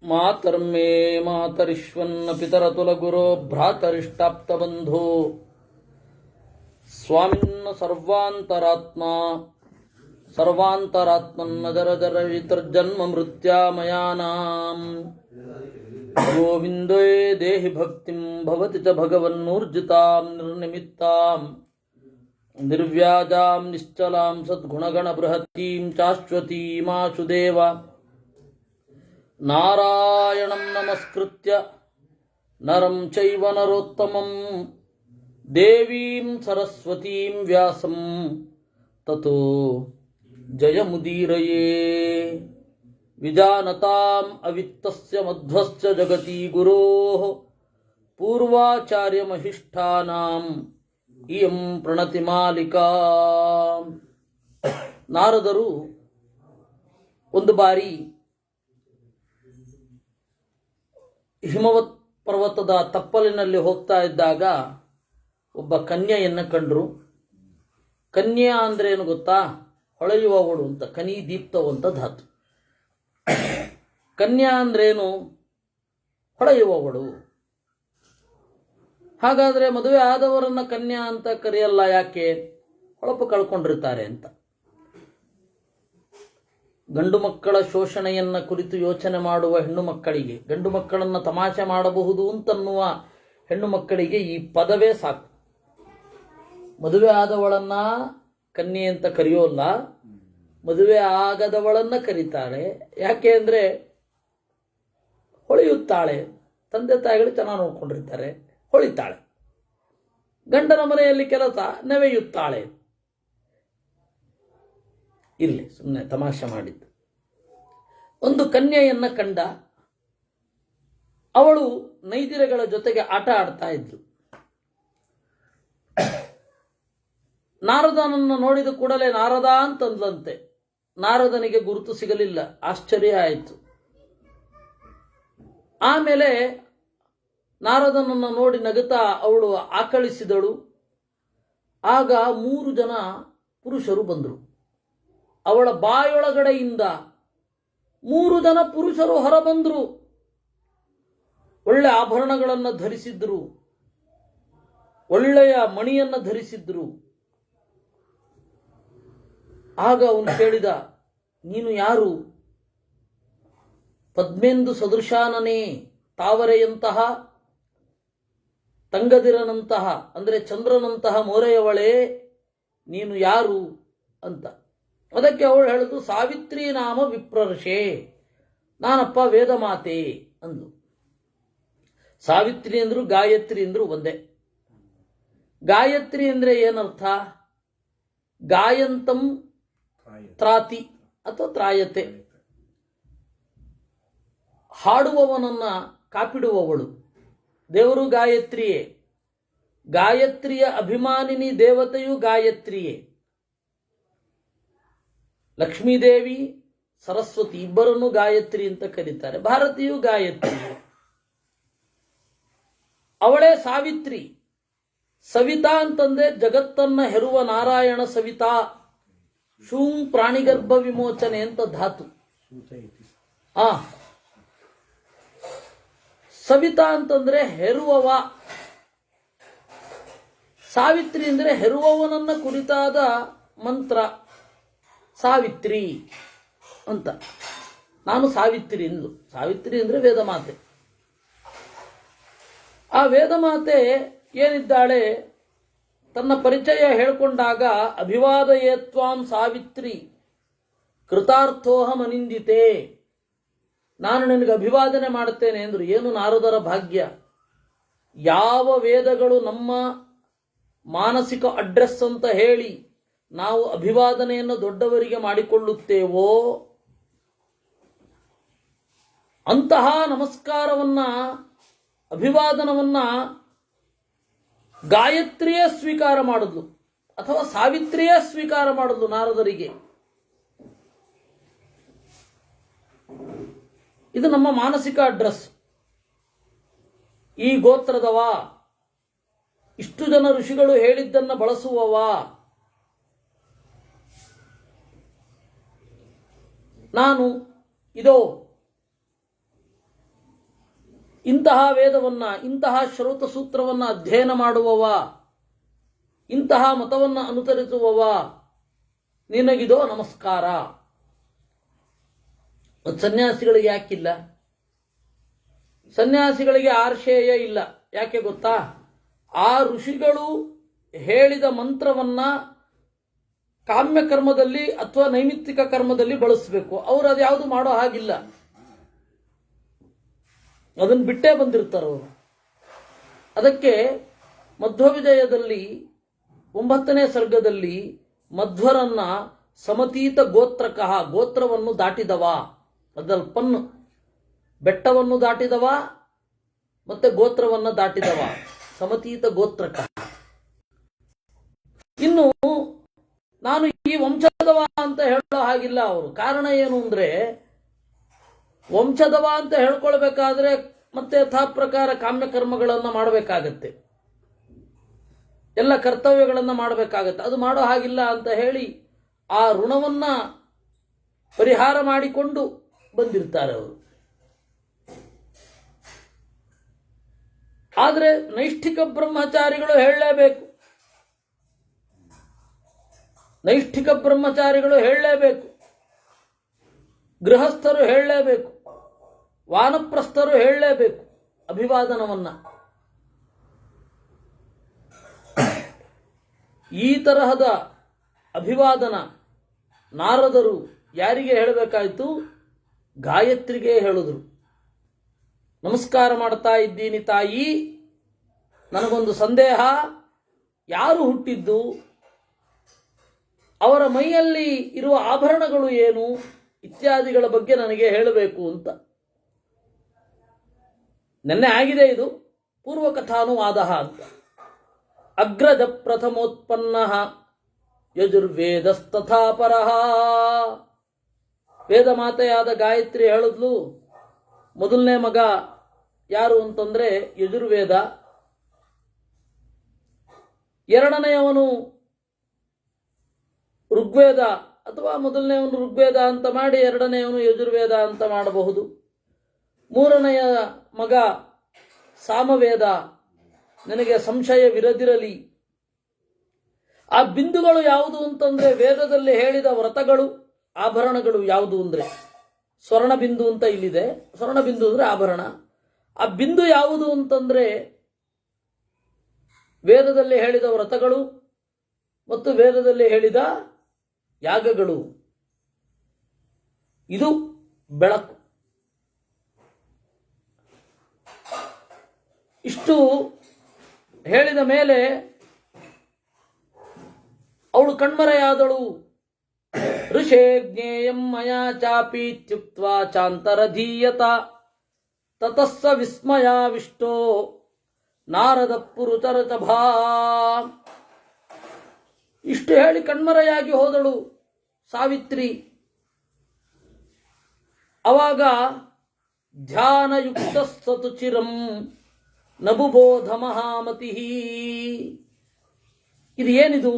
ಮಾತರ್ಮೇ ಮಾತರಿಶ್ವನ್ನ ಪಿತರತುಲಗುರೋ ಭ್ರಾತರಿಷ್ಟಾಪ್ತಬಂಧೋ ಸ್ವಾಮಿನ್ನ ಸರ್ವಾಂತರಾತ್ಮನ್ನ ಜರ ವಿತರ್ಜನ್ಮ ಮೃತ್ಯಾಮಯಾನಾಂ ಗೋವಿಂದೇ ದೇಹಿ ಭಕ್ತಿಂ ಭವತಿ ಚ ಭಗವನ್ನೂರ್ಜಿತಾಂ ನಿರ್ನಿಮಿತ್ತಾಂ ನಿರ್ವ್ಯಾಜಾಂ ನಿಶ್ಚಲಾಂ ಸದ್ಗುಣಗಣ ಬೃಹತೀಂ ಶಾಶ್ವತೀಮಾಶುದೇವ ನಾರಾಯಣಂ ನಮಸ್ಕೃತ್ಯ ನರಂ ಚೈವ ನರೋತ್ತಮಂ ದೇವೀಂ ಸರಸ್ವತೀಂ ವ್ಯಾಸಂ ತತೋ ಜಯಮುದೀರಯೇ ವಿಜಾನತಾಂ ಅವಿತ್ತಸ್ಯ ಮಧ್ವಸ್ಯ ಜಗತಿ ಗುರೋಃ ಪೂರ್ವಾಚಾರ್ಯಮಹಿಷ್ಠಾನಾಂ ಇಯಂ ಪ್ರಣತಿ ಮಾಲಿಕಾ. ನಾರದರು ಒಂದು ಬಾರಿ ಹಿಮವತ್ ಪರ್ವತದ ತಪ್ಪಲಿನಲ್ಲಿ ಹೋಗ್ತಾ ಇದ್ದಾಗ ಒಬ್ಬ ಕನ್ಯೆಯನ್ನು ಕಂಡ್ರು. ಕನ್ಯಾ ಅಂದ್ರೆ ಏನು ಗೊತ್ತಾ? ಹೊಳೆಯುವವಳು ಅಂತ, ಕನಿ ದೀಪ್ತವಂತ ಧಾತು. ಕನ್ಯಾ ಅಂದ್ರೇನು? ಹೊಳೆಯುವವಳು. ಹಾಗಾದ್ರೆ ಮದುವೆ ಆದವರನ್ನ ಕನ್ಯಾ ಅಂತ ಕರೆಯಲ್ಲ, ಯಾಕೆ? ಹೊಳಪು ಕಳ್ಕೊಂಡಿರ್ತಾರೆ ಅಂತ. ಗಂಡು ಮಕ್ಕಳ ಶೋಷಣೆಯನ್ನ ಕುರಿತು ಯೋಚನೆ ಮಾಡುವ ಹೆಣ್ಣು ಮಕ್ಕಳಿಗೆ, ಗಂಡು ಮಕ್ಕಳನ್ನ ತಮಾಷೆ ಮಾಡಬಹುದು ಅಂತನ್ನುವ ಹೆಣ್ಣು ಮಕ್ಕಳಿಗೆ ಈ ಪದವೇ ಸಾಕು. ಮದುವೆ ಆದವಳನ್ನ ಕನ್ಯೆ ಅಂತ ಕರೆಯೋಲ್ಲ, ಮದುವೆ ಆಗದವಳನ್ನ ಕರೀತಾಳೆ. ಯಾಕೆ ಅಂದ್ರೆ ಹೊಳೆಯುತ್ತಾಳೆ, ತಂದೆ ತಾಯಿಗಳು ಚೆನ್ನಾಗಿ ನೋಡ್ಕೊಂಡಿರ್ತಾರೆ, ಹೊಳಿತಾಳೆ. ಗಂಡನ ಮನೆಯಲ್ಲಿ ಕೆಲಸ, ನೆವೆಯುತ್ತಾಳೆ. ಇಲ್ಲಿ ಸುಮ್ಮನೆ ತಮಾಷೆ ಮಾಡಿದ್ದು. ಒಂದು ಕನ್ಯೆಯನ್ನ ಕಂಡ, ಅವಳು ನೈದಿರೆಗಳ ಜೊತೆಗೆ ಆಟ ಆಡ್ತಾ ಇದ್ಲು. ನಾರದನನ್ನು ನೋಡಿದ ಕೂಡಲೇ ನಾರದ ಅಂತಂದ್ಲಂತೆ. ನಾರದನಿಗೆ ಗುರುತು ಸಿಗಲಿಲ್ಲ, ಆಶ್ಚರ್ಯ ಆಯಿತು. ಆಮೇಲೆ ನಾರದನನ್ನು ನೋಡಿ ನಗುತ್ತಾ ಅವಳು ಆಕಳಿಸಿದಳು. ಆಗ 3 ಜನ ಪುರುಷರು ಬಂದರು. ಅವಳ ಬಾಯೊಳಗಡೆಯಿಂದ 3 ಜನ ಪುರುಷರು ಹೊರಬಂದರು. ಒಳ್ಳೆ ಆಭರಣಗಳನ್ನು ಧರಿಸಿದ್ರು, ಒಳ್ಳೆಯ ಮಣಿಯನ್ನು ಧರಿಸಿದ್ರು. ಆಗ ಅವನು ಕೇಳಿದ, ನೀನು ಯಾರು? ಪದ್ಮೇಂದು ಸದೃಶಾನನೇ, ತಾವರೆಯಂತಹ, ತಂಗದಿರನಂತಹ ಅಂದರೆ ಚಂದ್ರನಂತಹ ಮೋರೆಯವಳೇ, ನೀನು ಯಾರು ಅಂತ. ಅದಕ್ಕೆ ಅವಳು ಹೇಳಿದು, ಸಾವಿತ್ರಿ ನಾಮ ವಿಪ್ರರ್ಷೆ, ನಾನಪ್ಪ ವೇದಮಾತೆ ಅಂದು. ಸಾವಿತ್ರಿ ಅಂದ್ರು ಗಾಯತ್ರಿ ಅಂದ್ರು ಒಂದೇ. ಗಾಯತ್ರಿ ಅಂದ್ರೆ ಏನರ್ಥ? ಗಾಯಂತಂ ತ್ರಾತಿ ಅಥವಾ ತ್ರಾಯತೆ, ಹಾಡುವವನನ್ನ ಕಾಪಿಡುವವಳು. ದೇವರು ಗಾಯತ್ರಿಯೇ, ಗಾಯತ್ರಿಯ ಅಭಿಮಾನಿನಿ ದೇವತೆಯು ಗಾಯತ್ರಿಯೇ. ಲಕ್ಷ್ಮೀದೇವಿ, ಸರಸ್ವತಿ ಇಬ್ಬರನ್ನು ಗಾಯತ್ರಿ ಅಂತ ಕರೀತಾರೆ. ಭಾರತೀಯು ಗಾಯತ್ರಿ, ಅವಳೇ ಸಾವಿತ್ರಿ. ಸವಿತಾ ಅಂತಂದ್ರೆ ಜಗತ್ತನ್ನ ಹೆರುವ ನಾರಾಯಣ ಸವಿತಾ. ಶೂಂ ಪ್ರಾಣಿಗರ್ಭ ವಿಮೋಚನೆ ಅಂತ ಧಾತು. ಸವಿತಾ ಅಂತಂದ್ರೆ ಹೆರುವವ, ಸಾವಿತ್ರಿ ಅಂದ್ರೆ ಹೆರುವವನನ್ನ ಕುರಿತಾದ ಮಂತ್ರ ಸಾವಿತ್ರಿ ಅಂತ. ನಾನು ಸಾವಿತ್ರಿ ಎಂದು. ಸಾವಿತ್ರಿ ಅಂದ್ರೆ ವೇದಮಾತೆ. ಆ ವೇದಮಾತೆ ಏನಿದ್ದಾಳೆ, ತನ್ನ ಪರಿಚಯ ಹೇಳಿಕೊಂಡಾಗ ಅಭಿವಾದಯೇ ತ್ವಾಂ ಸಾವಿತ್ರಿ ಕೃತಾರ್ಥೋಹಂ ಅನಿಂದಿತೆ, ನಾನು ನಿನಗೆ ಅಭಿವಾದನೆ ಮಾಡುತ್ತೇನೆ ಎಂದ್ರು. ಏನು ನಾರದರ ಭಾಗ್ಯ! ಯಾವ ವೇದಗಳು ನಮ್ಮ ಮಾನಸಿಕ ಅಡ್ರೆಸ್ ಅಂತ ಹೇಳಿ ನಾವು ಅಭಿವಾದನೆಯನ್ನು ದೊಡ್ಡವರಿಗೆ ಮಾಡಿಕೊಳ್ಳುತ್ತೇವೋ ಅಂತಹ ನಮಸ್ಕಾರವನ್ನ, ಅಭಿವಾದನವನ್ನ ಗಾಯತ್ರಿಯೇ ಸ್ವೀಕಾರ ಮಾಡಿದ್ಲು, ಅಥವಾ ಸಾವಿತ್ರಿಯೇ ಸ್ವೀಕಾರ ಮಾಡಿದ್ಲು ನಾರದರಿಗೆ. ಇದು ನಮ್ಮ ಮಾನಸಿಕ ಅಡ್ರೆಸ್. ಈ ಗೋತ್ರದವ, ಇಷ್ಟು ಜನ ಋಷಿಗಳು ಹೇಳಿದ್ದನ್ನು ಬಳಸುವವ, ನಾನು ಇದೋ ಇಂತಹ ವೇದವನ್ನ, ಇಂತಹ ಶ್ರೌತ ಸೂತ್ರವನ್ನ ಅಧ್ಯಯನ ಮಾಡುವವ, ಇಂತಹ ಮತವನ್ನು ಅನುಸರಿಸುವವ, ನಿನಗಿದೋ ನಮಸ್ಕಾರ. ಸನ್ಯಾಸಿಗಳಿಗೆ ಯಾಕಿಲ್ಲ? ಸನ್ಯಾಸಿಗಳಿಗೆ ಆರ್ಷೇಯ ಇಲ್ಲ. ಯಾಕೆ ಗೊತ್ತಾ? ಆ ಋಷಿಗಳು ಹೇಳಿದ ಮಂತ್ರವನ್ನ ಕಾಮ್ಯ ಕರ್ಮದಲ್ಲಿ ಅಥವಾ ನೈಮಿತ್ತಿಕ ಕರ್ಮದಲ್ಲಿ ಬಳಸಬೇಕು. ಅವರು ಅದ್ಯಾವುದು ಮಾಡೋ ಹಾಗಿಲ್ಲ, ಅದನ್ನು ಬಿಟ್ಟೇ ಬಂದಿರ್ತಾರವರು. ಅದಕ್ಕೆ ಮಧ್ವವಿಜಯದಲ್ಲಿ 9ನೇ ಸರ್ಗದಲ್ಲಿ ಮಧ್ವರನ್ನ ಸಮತೀತ ಗೋತ್ರಕಃ, ಗೋತ್ರವನ್ನು ದಾಟಿದವ, ಅದರಲ್ಲಿ ಪನ್ನು, ಬೆಟ್ಟವನ್ನು ದಾಟಿದವ ಮತ್ತೆ ಗೋತ್ರವನ್ನು ದಾಟಿದವ, ಸಮತೀತ ಗೋತ್ರಕ. ಇನ್ನು ನಾನು ಈ ವಂಶದವ ಅಂತ ಹೇಳೋ ಹಾಗಿಲ್ಲ ಅವರು. ಕಾರಣ ಏನು ಅಂದ್ರೆ, ವಂಶದವ ಅಂತ ಹೇಳ್ಕೊಳ್ಬೇಕಾದ್ರೆ ಮತ್ತೆ ಯಥಾ ಪ್ರಕಾರ ಕಾಮ್ಯ ಕರ್ಮಗಳನ್ನು ಮಾಡಬೇಕಾಗತ್ತೆ, ಎಲ್ಲ ಕರ್ತವ್ಯಗಳನ್ನು ಮಾಡಬೇಕಾಗತ್ತೆ. ಅದು ಮಾಡೋ ಹಾಗಿಲ್ಲ ಅಂತ ಹೇಳಿ ಆ ಋಣವನ್ನ ಪರಿಹಾರ ಮಾಡಿಕೊಂಡು ಬಂದಿರ್ತಾರೆ ಅವರು. ಆದರೆ ನೈಷ್ಠಿಕ ಬ್ರಹ್ಮಚಾರಿಗಳು ಹೇಳಲೇಬೇಕು, ನೈಷ್ಠಿಕ ಬ್ರಹ್ಮಚಾರಿಗಳು ಹೇಳಲೇಬೇಕು, ಗೃಹಸ್ಥರು ಹೇಳಲೇಬೇಕು, ವಾನಪ್ರಸ್ಥರು ಹೇಳಲೇಬೇಕು ಅಭಿವಾದನವನ್ನ. ಈ ತರಹದ ಅಭಿವಾದನ ನಾರದರು ಯಾರಿಗೆ ಹೇಳಬೇಕಾಯಿತು? ಗಾಯತ್ರಿಗೆ ಹೇಳಿದ್ರು. ನಮಸ್ಕಾರ ಮಾಡ್ತಾ ಇದ್ದೀನಿ ತಾಯಿ, ನನಗೊಂದು ಸಂದೇಹ, ಯಾರು ಹುಟ್ಟಿದ್ದು, ಅವರ ಮೈಯಲ್ಲಿ ಇರುವ ಆಭರಣಗಳು ಏನು ಇತ್ಯಾದಿಗಳ ಬಗ್ಗೆ ನನಗೆ ಹೇಳಬೇಕು ಅಂತ. ನೆನ್ನೆ ಆಗಿದೆ ಇದು, ಪೂರ್ವಕಥಾನುವಾದ ಅಂತ. ಅಗ್ರಜ ಪ್ರಥಮೋತ್ಪನ್ನ ಯಜುರ್ವೇದಸ್ತಥಾ ಪರಃ. ವೇದ ಮಾತೆಯಾದ ಗಾಯತ್ರಿ ಹೇಳಿದ್ಲು, ಮೊದಲನೇ ಮಗ ಯಾರು ಅಂತಂದ್ರೆ ಯಜುರ್ವೇದ, ಎರಡನೆಯವನು ಋಗ್ವೇದ, ಅಥವಾ ಮೊದಲನೆಯವನು ಋಗ್ವೇದ ಅಂತ ಮಾಡಿ ಎರಡನೆಯವನು ಯಜುರ್ವೇದ ಅಂತ ಮಾಡಬಹುದು. ಮೂರನೆಯ ಮಗ ಸಾಮವೇದ, ನನಗೆ ಸಂಶಯವಿರದಿರಲಿ. ಆ ಬಿಂದುಗಳು ಯಾವುದು ಅಂತಂದ್ರೆ, ವೇದದಲ್ಲಿ ಹೇಳಿದ ವ್ರತಗಳು, ಆಭರಣಗಳು ಯಾವುದು ಅಂದ್ರೆ ಸ್ವರ್ಣ ಬಿಂದು ಅಂತ ಇಲ್ಲಿದೆ. ಸ್ವರ್ಣ ಬಿಂದು ಅಂದ್ರೆ ಆಭರಣ. ಆ ಬಿಂದು ಯಾವುದು ಅಂತಂದ್ರೆ ವೇದದಲ್ಲಿ ಹೇಳಿದ ವ್ರತಗಳು ಮತ್ತು ವೇದದಲ್ಲಿ ಹೇಳಿದ ಯಾಗಗಳು. ಇದು ಬೆಳಕು. ಇಷ್ಟು ಹೇಳಿದ ಮೇಲೆ ಅವಳು ಕಣ್ಮರೆಯಾದಳು. ಋಷೇ ಜ್ಞೇಯಂ ಮಯಾ ಚಾಪೀತ್ಯುಕ್ತ್ವಾ ಚಾಂತರಧೀಯತ ತತಸ್ಸ ವಿಸ್ಮಯಾವಿಷ್ಟೋ ನಾರದ ಪುರುಚರಚಭಾ. ಇಷ್ಟು ಹೇಳಿ ಕಣ್ಮರೆಯಾಗಿ ಹೋದಳು ಸಾವಿತ್ರಿ. ಅವಾಗ ಧ್ಯಾನಯುಕ್ತ ಸತುಚಿರಂ ನಬುಬೋಧ ಮಹಾಮತಿ. ಇದು ಏನಿದು,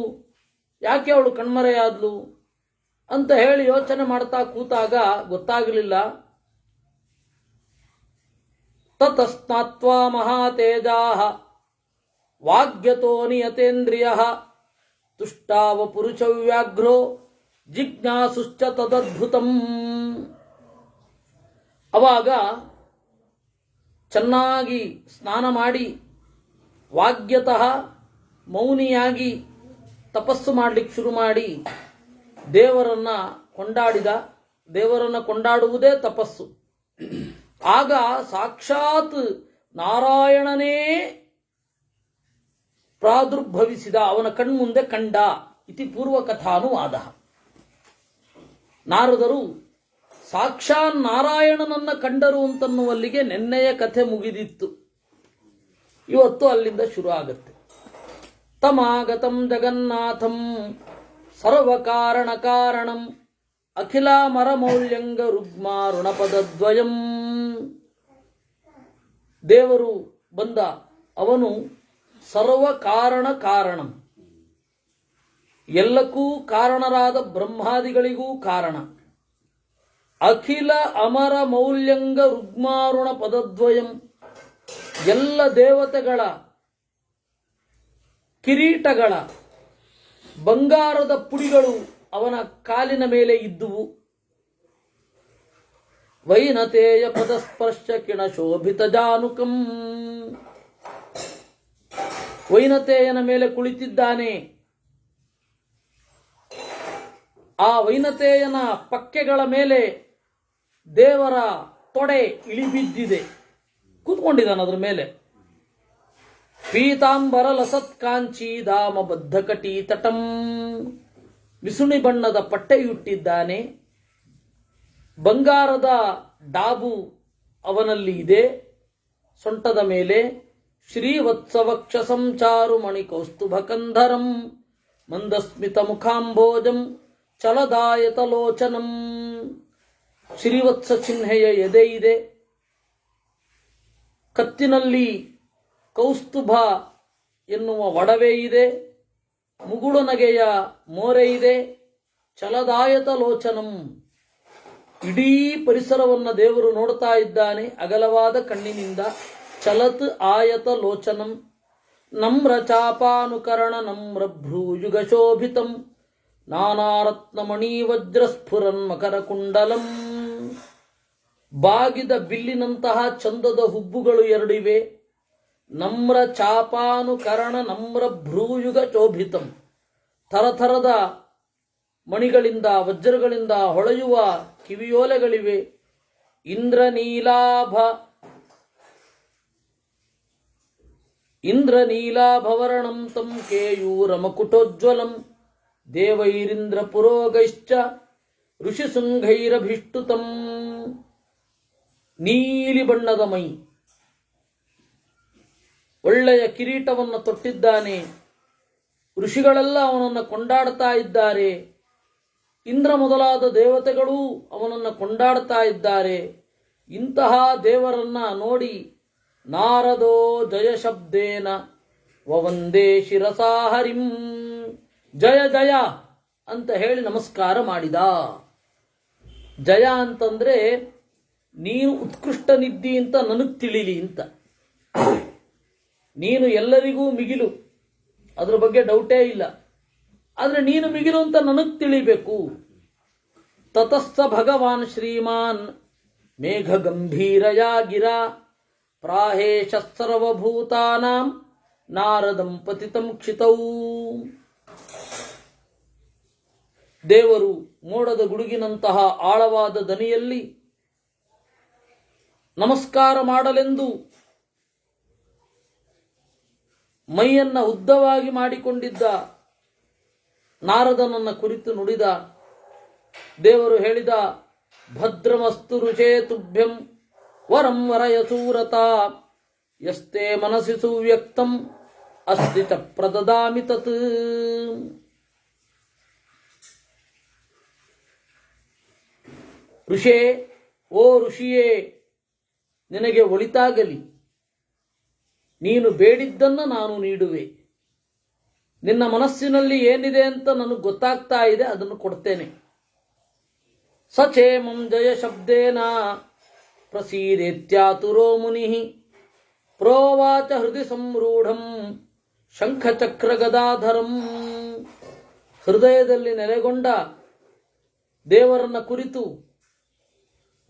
ಯಾಕೆ ಅವಳು ಕಣ್ಮರೆಯಾದ್ಲು ಅಂತ ಹೇಳಿ ಯೋಚನೆ ಮಾಡ್ತಾ ಕೂತಾಗ ಗೊತ್ತಾಗಲಿಲ್ಲ. ತತಸ್ನಾತ್ವಾ ಮಹಾತೇಜಾಃ ವಾಗ್ಯತೋ ನಿಯತೇಂದ್ರಿಯಃ ತುಷ್ಟಾವ ಪುರುಷವ್ಯಾಘ್ರೋ ಜಿಜ್ಞಾಸುಶ್ಚ ತದದ್ಭುತಂ. ಅವಾಗ ಚೆನ್ನಾಗಿ ಸ್ನಾನ ಮಾಡಿ ವಾಗ್ಯತಃ ಮೌನಿಯಾಗಿ ತಪಸ್ಸು ಮಾಡಲಿಕ್ಕೆ ಶುರು ಮಾಡಿ ದೇವರನ್ನ ಕೊಂಡಾಡಿದ. ದೇವರನ್ನ ಕೊಂಡಾಡುವುದೇ ತಪಸ್ಸು. ಆಗ ಸಾಕ್ಷಾತ್ ನಾರಾಯಣನೇ ಪ್ರಾದುರ್ಭವಿಸಿದ, ಅವನ ಕಣ್ಮುಂದೆ ಕಂಡ. ಇತಿ ಪೂರ್ವಕಥಾನುವಾದ. ನಾರದರು ಸಾಕ್ಷಾತ್ ನಾರಾಯಣನನ್ನ ಕಂಡರು ಅಂತನ್ನುವಲ್ಲಿಗೆ ನೆನ್ನೆಯ ಕಥೆ ಮುಗಿದಿತ್ತು. ಇವತ್ತು ಅಲ್ಲಿಂದ ಶುರು ಆಗುತ್ತೆ. ತಮಾಗತಂ ಜಗನ್ನಾಥಂ ಸರ್ವಕಾರಣ ಕಾರಣಂ ಅಖಿಲಾಮರ ಮೌಲ್ಯಂಗ ರುಗ್ಮಾರುಣಪದದ್ವಯಂ. ದೇವರು ಬಂದ, ಅವನು ಸರ್ವಕಾರಣ ಕಾರಣಂ, ಎಲ್ಲಕ್ಕೂ ಕಾರಣರಾದ ಬ್ರಹ್ಮಾದಿಗಳಿಗೂ ಕಾರಣ. ಅಖಿಲ ಅಮರ ಮೌಲ್ಯಂಗ ರುಗ್ಮಾರುಣ ಪದದ್ವಯಂ, ಎಲ್ಲ ದೇವತೆಗಳ ಕಿರೀಟಗಳ ಬಂಗಾರದ ಪುಡಿಗಳು ಅವನ ಕಾಲಿನ ಮೇಲೆ ಇದ್ದುವು. ವೈನತೇಯ ಪದಸ್ಪರ್ಶ ಕಿಣ ಶೋಭಿತ ಜಾನುಕಂ. ವೈನತೇಯನ ಮೇಲೆ ಕುಳಿತಿದ್ದಾನೆ. ಆ ವೈನತೇಯನ ಪಕ್ಕೆಗಳ ಮೇಲೆ ದೇವರ ತೊಡೆ ಇಳಿಬಿದ್ದಿದೆ, ಕೂತ್ಕೊಂಡಿದ್ದಾನೆ ಅದರ ಮೇಲೆ. ಪೀತಾಂಬರ ಲಸತ್ಕಾಂಚಿ ಧಾಮ ಬದ್ಧ ಕಟಿ ತಟಂ. ಬಿಸುಣಿ ಬಣ್ಣದ ಪಟ್ಟೆಯುಟ್ಟಿದ್ದಾನೆ. ಬಂಗಾರದ ಡಾಬು ಅವನಲ್ಲಿ ಇದೆ ಸೊಂಟದ ಮೇಲೆ. ಶ್ರೀವತ್ಸವಕ್ಷ ಸಂಚಾರು ಮಣಿ ಕೌಸ್ತುಭಕಂಧರಂ ಮಂದಸ್ಮಿತ ಮುಖಾಂಬೋಜಂ ಚಲದಾಯತ ಲೋಚನಂ. ಶ್ರೀವತ್ಸ ಚಿಹ್ನೆಯ ಎದೆ ಇದೆ. ಕತ್ತಿನಲ್ಲಿ ಕೌಸ್ತುಭ ಎನ್ನುವ ಒಡವೆ ಇದೆ. ಮುಗುಳು ನಗೆಯ ಮೋರೆ ಇದೆ. ಚಲದಾಯತ ಲೋಚನಂ. ಇಡೀ ಪರಿಸರವನ್ನು ದೇವರು ನೋಡ್ತಾ ಇದ್ದಾನೆ ಅಗಲವಾದ ಕಣ್ಣಿನಿಂದ. ಚಲತ್ ಆಯತ ಲೋಚನಂ. ನಮ್ರ ಚಾಪಾನುಕರಣ ನಮ್ರ ಭ್ರೂಯುಗ ಶೋಭಿತಂ ನಾನಾರತ್ನಮಣಿ ವಜ್ರಸ್ಫುರನ್ ಮಕರ ಕುಂಡಲಂ. ಬಾಗಿದ ಬಿಲ್ಲಿನಂತಹ ಚಂದದ ಹುಬ್ಬುಗಳು ಎರಡಿವೆ. ನಮ್ರ ಚಾಪಾನುಕರಣ ನಮ್ರ ಭ್ರೂಯುಗ ಶೋಭಿತಂ. ಥರಥರದ ಮಣಿಗಳಿಂದ ವಜ್ರಗಳಿಂದ ಹೊಳೆಯುವ ಕಿವಿಯೋಲೆಗಳಿವೆ. ಇಂದ್ರನೀಲಾಭವರ್ಣಂ ತಂ ಕೇಯೂರಮಕುಟೋಜ್ವಲಂ ದೇವೈರಿಂದ್ರ ಪುರೋಗೈಶ್ಚ ಋಷಿಶೃಂಗೈರಭಿಷ್ಟುತಂ. ನೀಲಿ ಬಣ್ಣದ ಮೈ, ಒಳ್ಳೆಯ ಕಿರೀಟವನ್ನು ತೊಟ್ಟಿದ್ದಾನೆ. ಋಷಿಗಳೆಲ್ಲ ಅವನನ್ನು ಕೊಂಡಾಡ್ತಾ ಇದ್ದಾರೆ. ಇಂದ್ರ ಮೊದಲಾದ ದೇವತೆಗಳೂ ಅವನನ್ನು ಕೊಂಡಾಡ್ತಾ ಇದ್ದಾರೆ. ಇಂತಹ ದೇವರನ್ನ ನೋಡಿ ನಾರದೋ ಜಯ ಶಬ್ದೇನ ವವಂದೇ ಶಿರಸಾಹರಿಂ. ಜಯ ಜಯ ಅಂತ ಹೇಳಿ ನಮಸ್ಕಾರ ಮಾಡಿದ. ಜಯ ಅಂತಂದ್ರೆ ನೀನು ಉತ್ಕೃಷ್ಟನಿದ್ದಿ ಅಂತ ನನಗೆ ತಿಳಿಲಿ ಅಂತ. ನೀನು ಎಲ್ಲರಿಗೂ ಮಿಗಿಲು, ಅದ್ರ ಬಗ್ಗೆ ಡೌಟೇ ಇಲ್ಲ. ಆದರೆ ನೀನು ಮಿಗಿಲು ಅಂತ ನನಗೆ ತಿಳಿಬೇಕು. ತತಸ್ಸ ಭಗವಾನ್ ಶ್ರೀಮಾನ್ ಮೇಘ ಗಂಭೀರಯ ಗಿರಾ ಪ್ರಾಹೇಶ ಸರ್ವಭೂತಾನಾಂ ನಾರದಂ ಪತಿತಂ ಕ್ಷಿತೌ. ದೇವರು ಮೋಡದ ಗುಡುಗಿನಂತಹ ಆಳವಾದ ದನಿಯಲ್ಲಿ ನಮಸ್ಕಾರ ಮಾಡಲೆಂದು ಮೈಯನ್ನ ಉದ್ದವಾಗಿ ಮಾಡಿಕೊಂಡಿದ್ದ ನಾರದನನ್ನ ಕುರಿತು ನುಡಿದ. ದೇವರು ಹೇಳಿದ, ಭದ್ರಮಸ್ತು ರುಚೇ ತುಭ್ಯಂ ವರಂ ವರಯಸೂರತ ಯಸ್ತೆ ಮನಸಿ ಸುವ್ಯಕ್ತಂ ಅಸ್ತಿ ಚ ಪ್ರದದಾಮಿ ತತ್. ಋಷೇ, ಓ ಋಷಿಯೇ, ನಿನಗೆ ಒಳಿತಾಗಲಿ. ನೀನು ಬೇಡಿದ್ದನ್ನು ನಾನು ನೀಡುವೆ. ನಿನ್ನ ಮನಸ್ಸಿನಲ್ಲಿ ಏನಿದೆ ಅಂತ ನನಗೆ ಗೊತ್ತಾಗ್ತಾ ಇದೆ, ಅದನ್ನು ಕೊಡ್ತೇನೆ. ಸಚೇಮಂ ಜಯ ಶಬ್ದೇನ ಪ್ರಸೀದೇತ್ಯಾತುರೋ ಮುನಿ ಪ್ರೋವಾಚ ಹೃದಯ ಸಂರೂಢಂ ಶಂಖಚಕ್ರ ಗದಾಧರಂ. ಹೃದಯದಲ್ಲಿ ನೆಲೆಗೊಂಡ ದೇವರನ್ನ ಕುರಿತು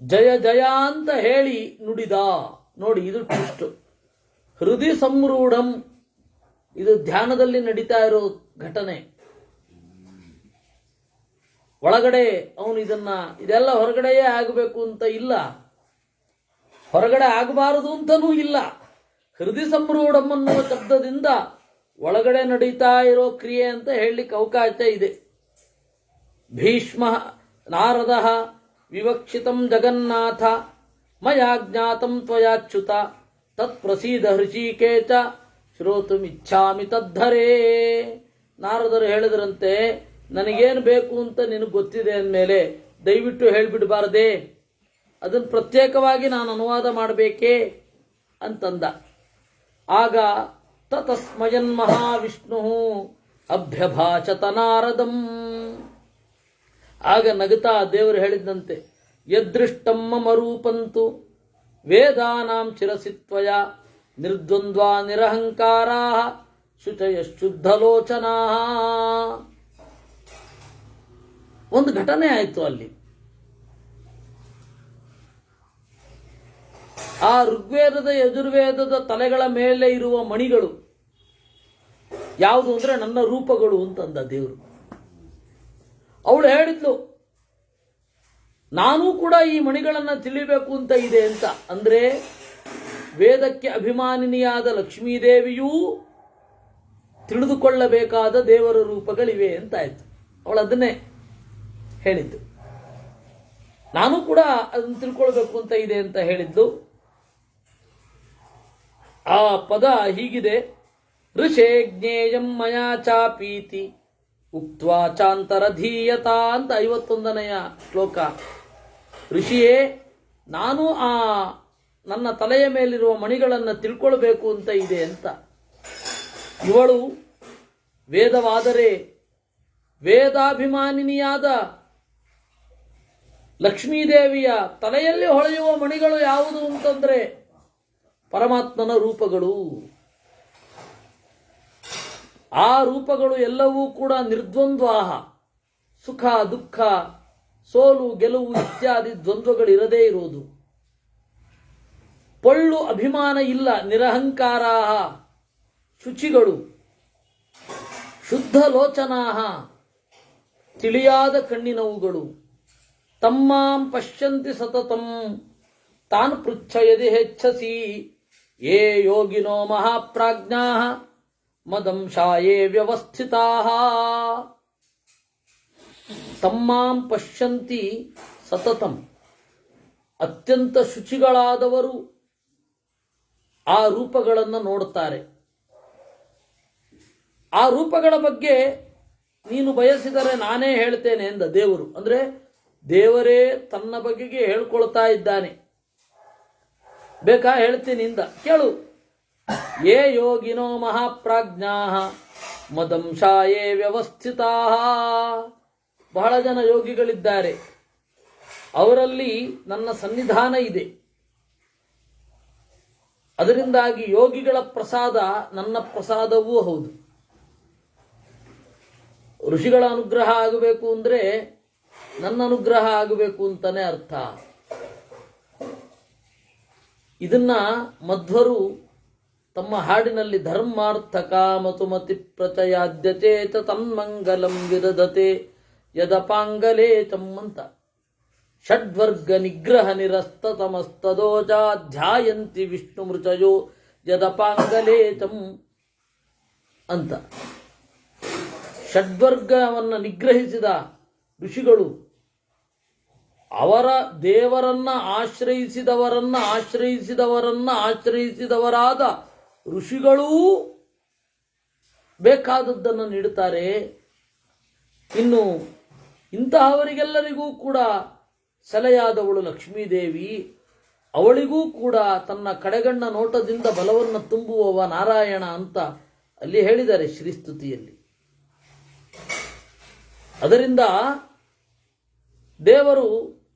ಜಯ ಜಯ ಅಂತ ಹೇಳಿ ನುಡಿದ. ನೋಡಿ, ಇದು ಟ್ವಿಸ್ಟ್. ಹೃದಯ ಸಂರೂಢಂ, ಇದು ಧ್ಯಾನದಲ್ಲಿ ನಡೀತಾ ಇರೋ ಘಟನೆ. ಒಳಗಡೆ ಅವನು ಇದೆಲ್ಲ ಹೊರಗಡೆಯೇ ಆಗಬೇಕು ಅಂತ ಇಲ್ಲ, ಹೊರಗಡೆ ಆಗಬಾರದು ಅಂತನೂ ಇಲ್ಲ. ಹೃದಯ ಸಂರೂಢಂ ಅನ್ನುವ ಶಬ್ದದಿಂದ ಒಳಗಡೆ ನಡೀತಾ ಇರೋ ಕ್ರಿಯೆ ಅಂತ ಹೇಳಲಿಕ್ಕೆ ಅವಕಾಶ ಇದೆ. ಭೀಷ್ಮ ನಾರದ ವಿವಕ್ಷಿತಂ ಜಗನ್ನಾಥ ಮಯಾ ಜ್ಞಾತಂ ತ್ವಯಾಚ್ಯುತ ತತ್ ಪ್ರಸೀದ ಹೃಷಿಕೇಶ ಶ್ರೋತುಮಿಚ್ಛಾಮಿ ತದ್ಧರೇ. ನಾರದರು ಹೇಳಿದ್ರಂತೆ, ನನಗೇನು ಬೇಕು ಅಂತ ನಿನಗೆ ಗೊತ್ತಿದೆ ಅಂದಮೇಲೆ ದಯವಿಟ್ಟು ಹೇಳಿಬಿಡಬಾರದೆ, ಅದನ್ನು ಪ್ರತ್ಯೇಕವಾಗಿ ನಾನು ಅನುವಾದ ಮಾಡಬೇಕೇ ಅಂತಂದ. ಆಗ ತತಸ್ಮಯನ್ ಮಹಾವಿಷ್ಣು ಅಭ್ಯಭಾಷತ ನಾರದಂ. ಆಗ ನಗುತ್ತಾ ದೇವರು ಹೇಳಿದಂತೆ, ಯದೃಷ್ಟಂ ಮಮ ರೂಪಂತು ವೇದಾನಾಂ ಚಿರಸಿತ್ವಯ ನಿರ್ದ್ವಂದ್ವಾ ನಿರಹಂಕಾರಾ ಶುಚಯ ಶುದ್ಧಲೋಚನಾ. ಒಂದು ಘಟನೆ ಆಯಿತು ಅಲ್ಲಿ. ಆ ಋಗ್ವೇದದ ಯಜುರ್ವೇದದ ತಲೆಗಳ ಮೇಲೆ ಇರುವ ಮಣಿಗಳು ಯಾವುದು ಅಂದ್ರೆ ನನ್ನ ರೂಪಗಳು ಅಂತಂದ ದೇವರು. ಅವಳು ಹೇಳಿದ್ಲು, ನಾನೂ ಕೂಡ ಈ ಮಣಿಗಳನ್ನು ತಿಳಿಬೇಕು ಅಂತ ಇದೆ ಅಂತ. ಅಂದ್ರೆ ವೇದಕ್ಕೆ ಅಭಿಮಾನಿನಿಯಾದ ಲಕ್ಷ್ಮೀದೇವಿಯೂ ತಿಳಿದುಕೊಳ್ಳಬೇಕಾದ ದೇವರ ರೂಪಗಳಿವೆ ಅಂತಾಯ್ತು. ಅವಳು ಅದನ್ನೇ ಹೇಳಿದ್ದು. ನಾನು ಕೂಡ ಅದನ್ನು ತಿಳ್ಕೊಳ್ಬೇಕು ಅಂತ ಇದೆ ಅಂತ ಹೇಳಿದ್ದು. ಆ ಪದ ಹೀಗಿದೆ, ಋಷೇ ಜ್ಞೇಯಂ ಮಯಾ ಚಾಪೀತಿ ಉಕ್ತ್ವಾ ಚಾಂತರಧೀಯತ ಅಂತ 51ನೆಯ ಶ್ಲೋಕ. ಋಷಿಯೇ, ನಾನು ಆ ನನ್ನ ತಲೆಯ ಮೇಲಿರುವ ಮಣಿಗಳನ್ನು ತಿಳ್ಕೊಳ್ಬೇಕು ಅಂತ ಇದೆ ಅಂತ. ಇವಳು ವೇದವಾದರೆ ವೇದಾಭಿಮಾನಿನಿಯಾದ ಲಕ್ಷ್ಮೀದೇವಿಯ ತಲೆಯಲ್ಲಿ ಹೊಳೆಯುವ ಮಣಿಗಳು ಯಾವುದು ಅಂತಂದ್ರೆ ಪರಮಾತ್ಮನ ರೂಪಗಳು. ಆ ರೂಪಗಳು ಎಲ್ಲವೂ ಕೂಡ ನಿರ್ದ್ವಂದ್ವಾಹ, ಸುಖ ದುಃಖ, ಸೋಲು ಗೆಲುವು ಇತ್ಯಾದಿ ದ್ವಂದ್ವಗಳಿರದೇ ಇರುವುದು. ಪೊಳ್ಳು ಅಭಿಮಾನ ಇಲ್ಲ, ನಿರಹಂಕಾರಾಹ, ಶುಚಿಗಳು, ಶುದ್ಧ ಲೋಚನಾಹ, ತಿಳಿಯಾದ ಕಣ್ಣಿನವುಗಳು. ತಮ್ಮಾಂ ಪಶ್ಯಂತಿ ಸತತಂ ತಾನ್ ಪೃಚ್ಛಯದಿ ಹೆಚ್ಚಸಿ ಯೇ ಯೋಗಿನೋ ಮಹಾಪ್ರಾಜ್ಞಾಃ ಮದಂಶಾಯೇ ವ್ಯವಸ್ಥಿತಾಃ. ತಮ್ಮಾಂ ಪಶ್ಯಂತಿ ಸತತಂ, ಅತ್ಯಂತ ಶುಚಿಗಳಾದವರು ಆ ರೂಪಗಳನ್ನು ನೋಡುತ್ತಾರೆ. ಆ ರೂಪಗಳ ಬಗ್ಗೆ ನೀನು ಬಯಸಿದರೆ ನಾನೇ ಹೇಳ್ತೇನೆ ಎಂದ ದೇವರು. ಅಂದ್ರೆ ದೇವರೇ ತನ್ನ ಬಗೆಗೆ ಹೇಳ್ಕೊಳ್ತಾ ಇದ್ದಾನೆ. ಬೇಕಾ ಹೇಳ್ತೀನಿ ಇಂದ ಕೇಳು. ಯೇ ಯೋಗಿನೋ ಮಹಾಪ್ರಾಜ್ಞಾಃ ಮದಂಶಾಯೇ ವ್ಯವಸ್ಥಿತಾಃ. ಬಹಳ ಜನ ಯೋಗಿಗಳಿದ್ದಾರೆ, ಅವರಲ್ಲಿ ನನ್ನ ಸನ್ನಿಧಾನ ಇದೆ. ಅದರಿಂದಾಗಿ ಯೋಗಿಗಳ ಪ್ರಸಾದ ನನ್ನ ಪ್ರಸಾದವೂ ಹೌದು. ಋಷಿಗಳ ಅನುಗ್ರಹ ಆಗಬೇಕು ಅಂದ್ರೆ ನನ್ನ ಅನುಗ್ರಹ ಆಗಬೇಕು ಅಂತಾನೆ ಅರ್ಥ. ಇದನ್ನ ಮಧ್ವರು ತಮ್ಮ ಹಾಡಿನಲ್ಲಿ ಧರ್ಮಾರ್ಥ ಕಾಮತುಮತಿ ಪ್ರಚಯಾದ್ಯಚೇತ ತನ್ಮಂಗಲಂ ವಿರದತೆ ಯದಪಾಂಗಲೇ ಚಮ್ಮಂತ ಷಡ್ವರ್ಗ ನಿಗ್ರಹ ನಿರಸ್ತತಮಸ್ತದೋಚಾಧ್ಯಾಯಂತಿ ವಿಷ್ಣು ಮೃಚಯೋ ಯದಪಾಂಗಲೇ ಚಂ ಅಂತ. ಷಡ್ವರ್ಗವನ್ನು ನಿಗ್ರಹಿಸಿದ ಋಷಿಗಳು, ಅವರ ದೇವರನ್ನ ಆಶ್ರಯಿಸಿದವರಾದ ಋಷಿಗಳೂ ಬೇಕಾದದ್ದನ್ನು ನೀಡುತ್ತಾರೆ. ಇನ್ನು ಇಂತಹವರಿಗೆಲ್ಲರಿಗೂ ಕೂಡ ಸೆಲೆಯಾದವಳು ಲಕ್ಷ್ಮೀದೇವಿ. ಅವಳಿಗೂ ಕೂಡ ತನ್ನ ಕಡೆಗಣ್ಣ ನೋಟದಿಂದ ಬಲವನ್ನು ತುಂಬುವವ ನಾರಾಯಣ ಅಂತ ಅಲ್ಲಿ ಹೇಳಿದ್ದಾರೆ ಶ್ರೀಸ್ತುತಿಯಲ್ಲಿ. ಅದರಿಂದ ದೇವರು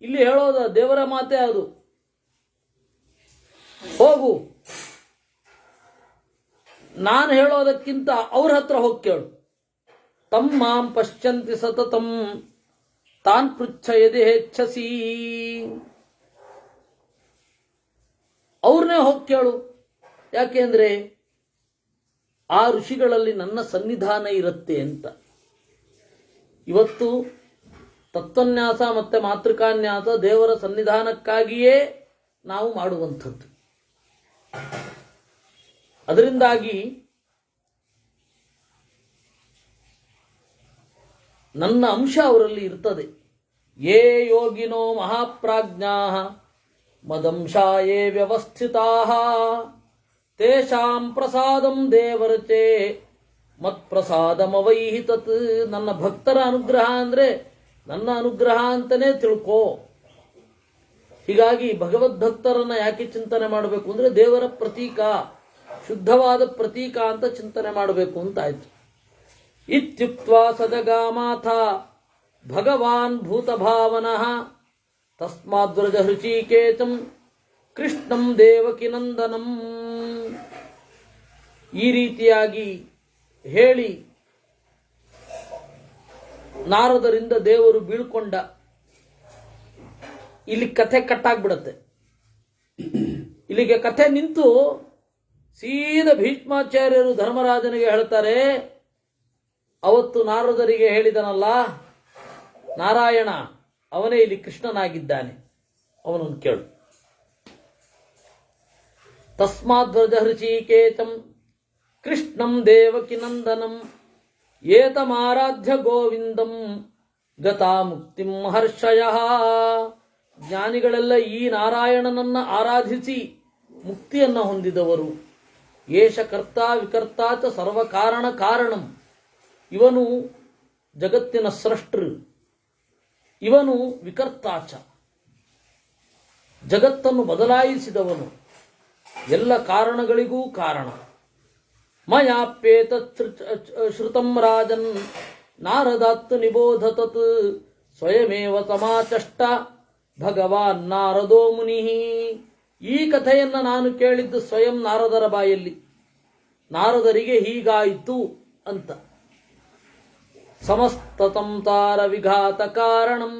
ಇಲ್ಲಿ ಹೇಳೋದ ದೇವರ ಮಾತೆ ಅದು. ಹೋಗು, ನಾನು ಹೇಳೋದಕ್ಕಿಂತ ಅವ್ರ ಹತ್ರ ಹೋಗಿ ಕೇಳು. ತಮ್ಮಾಂ ಪಶ್ಯಂತಿ ಸತತಂ ತಾನ್ ಪೃಚ್ಛಯದಿ ಹೆಚ್ಚಸಿ. ಅವ್ರನ್ನೇ ಹೋಗಿ ಕೇಳು. ಯಾಕೆಂದ್ರೆ ಆ ಋಷಿಗಳಲ್ಲಿ ನನ್ನ ಸನ್ನಿಧಾನ ಇರುತ್ತೆ ಅಂತ. ಇವತ್ತು ತತ್ವನ್ಯಾಸ ಮತ್ತೆ ಮಾತೃಕಾನ್ಯಾಸ ದೇವರ ಸನ್ನಿಧಾನಕ್ಕಾಗಿಯೇ ನಾವು ಮಾಡುವಂಥದ್ದು. ಅದರಿಂದಾಗಿ ನನ್ನ ಅಂಶ ಅವರಲ್ಲಿ ಇರ್ತದೆ. ಯೇ ಯೋಗಿನೋ ಮಹಾಪ್ರಾಜ್ಞಾಃ ಮದಂಶಾಯೇ ವ್ಯವಸ್ಥಿತಾಃ ತೇಷಾಂ ಪ್ರಸಾದಂ ದೇವರಚೇ ಮತ್ಪ್ರಸಾದಮವೈಹಿ ತತ್. ನನ್ನ ಭಕ್ತರ ಅನುಗ್ರಹ ಅಂದ್ರೆ ನನ್ನ ಅನುಗ್ರಹ ಅಂತಾನೆ ತಿಳ್ಕೋ. ಹೀಗಾಗಿ ಭಗವದ್ಭಕ್ತರನ್ನ ಯಾಕೆ ಚಿಂತನೆ ಮಾಡಬೇಕು ಅಂದ್ರೆ ದೇವರ ಪ್ರತೀಕ, ಶುದ್ಧವಾದ ಪ್ರತೀಕ ಅಂತ ಚಿಂತನೆ ಮಾಡಬೇಕು ಅಂತ ಆಯ್ತು. ಇತ್ಯುಕ್ತ್ವಾ ಸಜಗಾಮಾಥ ಭಗವಾನ್ ಭೂತಭಾವನಃ ತಸ್ಮಾದ್ವ್ರಜ ಹೃಷೀಕೇಶಂ ಕೃಷ್ಣಂ ದೇವಕಿ ನಂದನಂ. ಈ ರೀತಿಯಾಗಿ ಹೇಳಿ ನಾರದರಿಂದ ದೇವರು ಬೀಳ್ಕೊಂಡ. ಇಲ್ಲಿ ಕಥೆ ಕಟ್ಟಾಗ್ಬಿಡತ್ತೆ. ಇಲ್ಲಿಗೆ ಕಥೆ ನಿಂತು ಸೀದಾ ಭೀಷ್ಮಾಚಾರ್ಯರು ಧರ್ಮರಾಜನಿಗೆ ಹೇಳ್ತಾರೆ, ಅವತ್ತು ನಾರದರಿಗೆ ಹೇಳಿದನಲ್ಲ ನಾರಾಯಣ, ಅವನೇ ಇಲ್ಲಿ ಕೃಷ್ಣನಾಗಿದ್ದಾನೆ, ಅವನನ್ನು ಕೇಳು. ತಸ್ಮಾದ್ವ್ರಜ ಹೃಷಿಕೇಶಂ ಕೃಷ್ಣಂ ದೇವಕಿ ನಂದನಂ ಏತಮಾರಾಧ್ಯ ಗೋವಿಂದಂ ಗತಾ ಮುಕ್ತಿಂ ಹರ್ಷಯಃ. ಜ್ಞಾನಿಗಳೆಲ್ಲ ಈ ನಾರಾಯಣನನ್ನ ಆರಾಧಿಸಿ ಮುಕ್ತಿಯನ್ನ ಹೊಂದಿದವರು. ಏಷ ಕರ್ತ ವಿಕರ್ತ ಚ ಸರ್ವಕಾರಣ ಕಾರಣಂ. ಇವನು ಜಗತ್ತಿನ ಸ್ರಷ್ಟೃ, ಇವನು ವಿಕರ್ತಾಚ, ಜಗತ್ತನ್ನು ಬದಲಾಯಿಸಿದವನು, ಎಲ್ಲ ಕಾರಣಗಳಿಗೂ ಕಾರಣ. ಮಯಾಪ್ಯೇತ ಶ್ರುತಂ ರಾಜನ್ ನಾರದಾತ್ ನಿಬೋಧತತ್ ಸ್ವಯಮೇವ ತಮಾಚಷ್ಟ ಭಗವಾನ್ ನಾರದೋ ಮುನಿ. ಈ ಕಥೆಯನ್ನ ನಾನು ಕೇಳಿದ್ದು ಸ್ವಯಂ ನಾರದರ ಬಾಯಲ್ಲಿ. ನಾರದರಿಗೆ ಹೀಗಾಯಿತು ಅಂತ. ಸಮಸ್ತತಂ ತಾರ ವಿಘಾತ ಕಾರಣಂ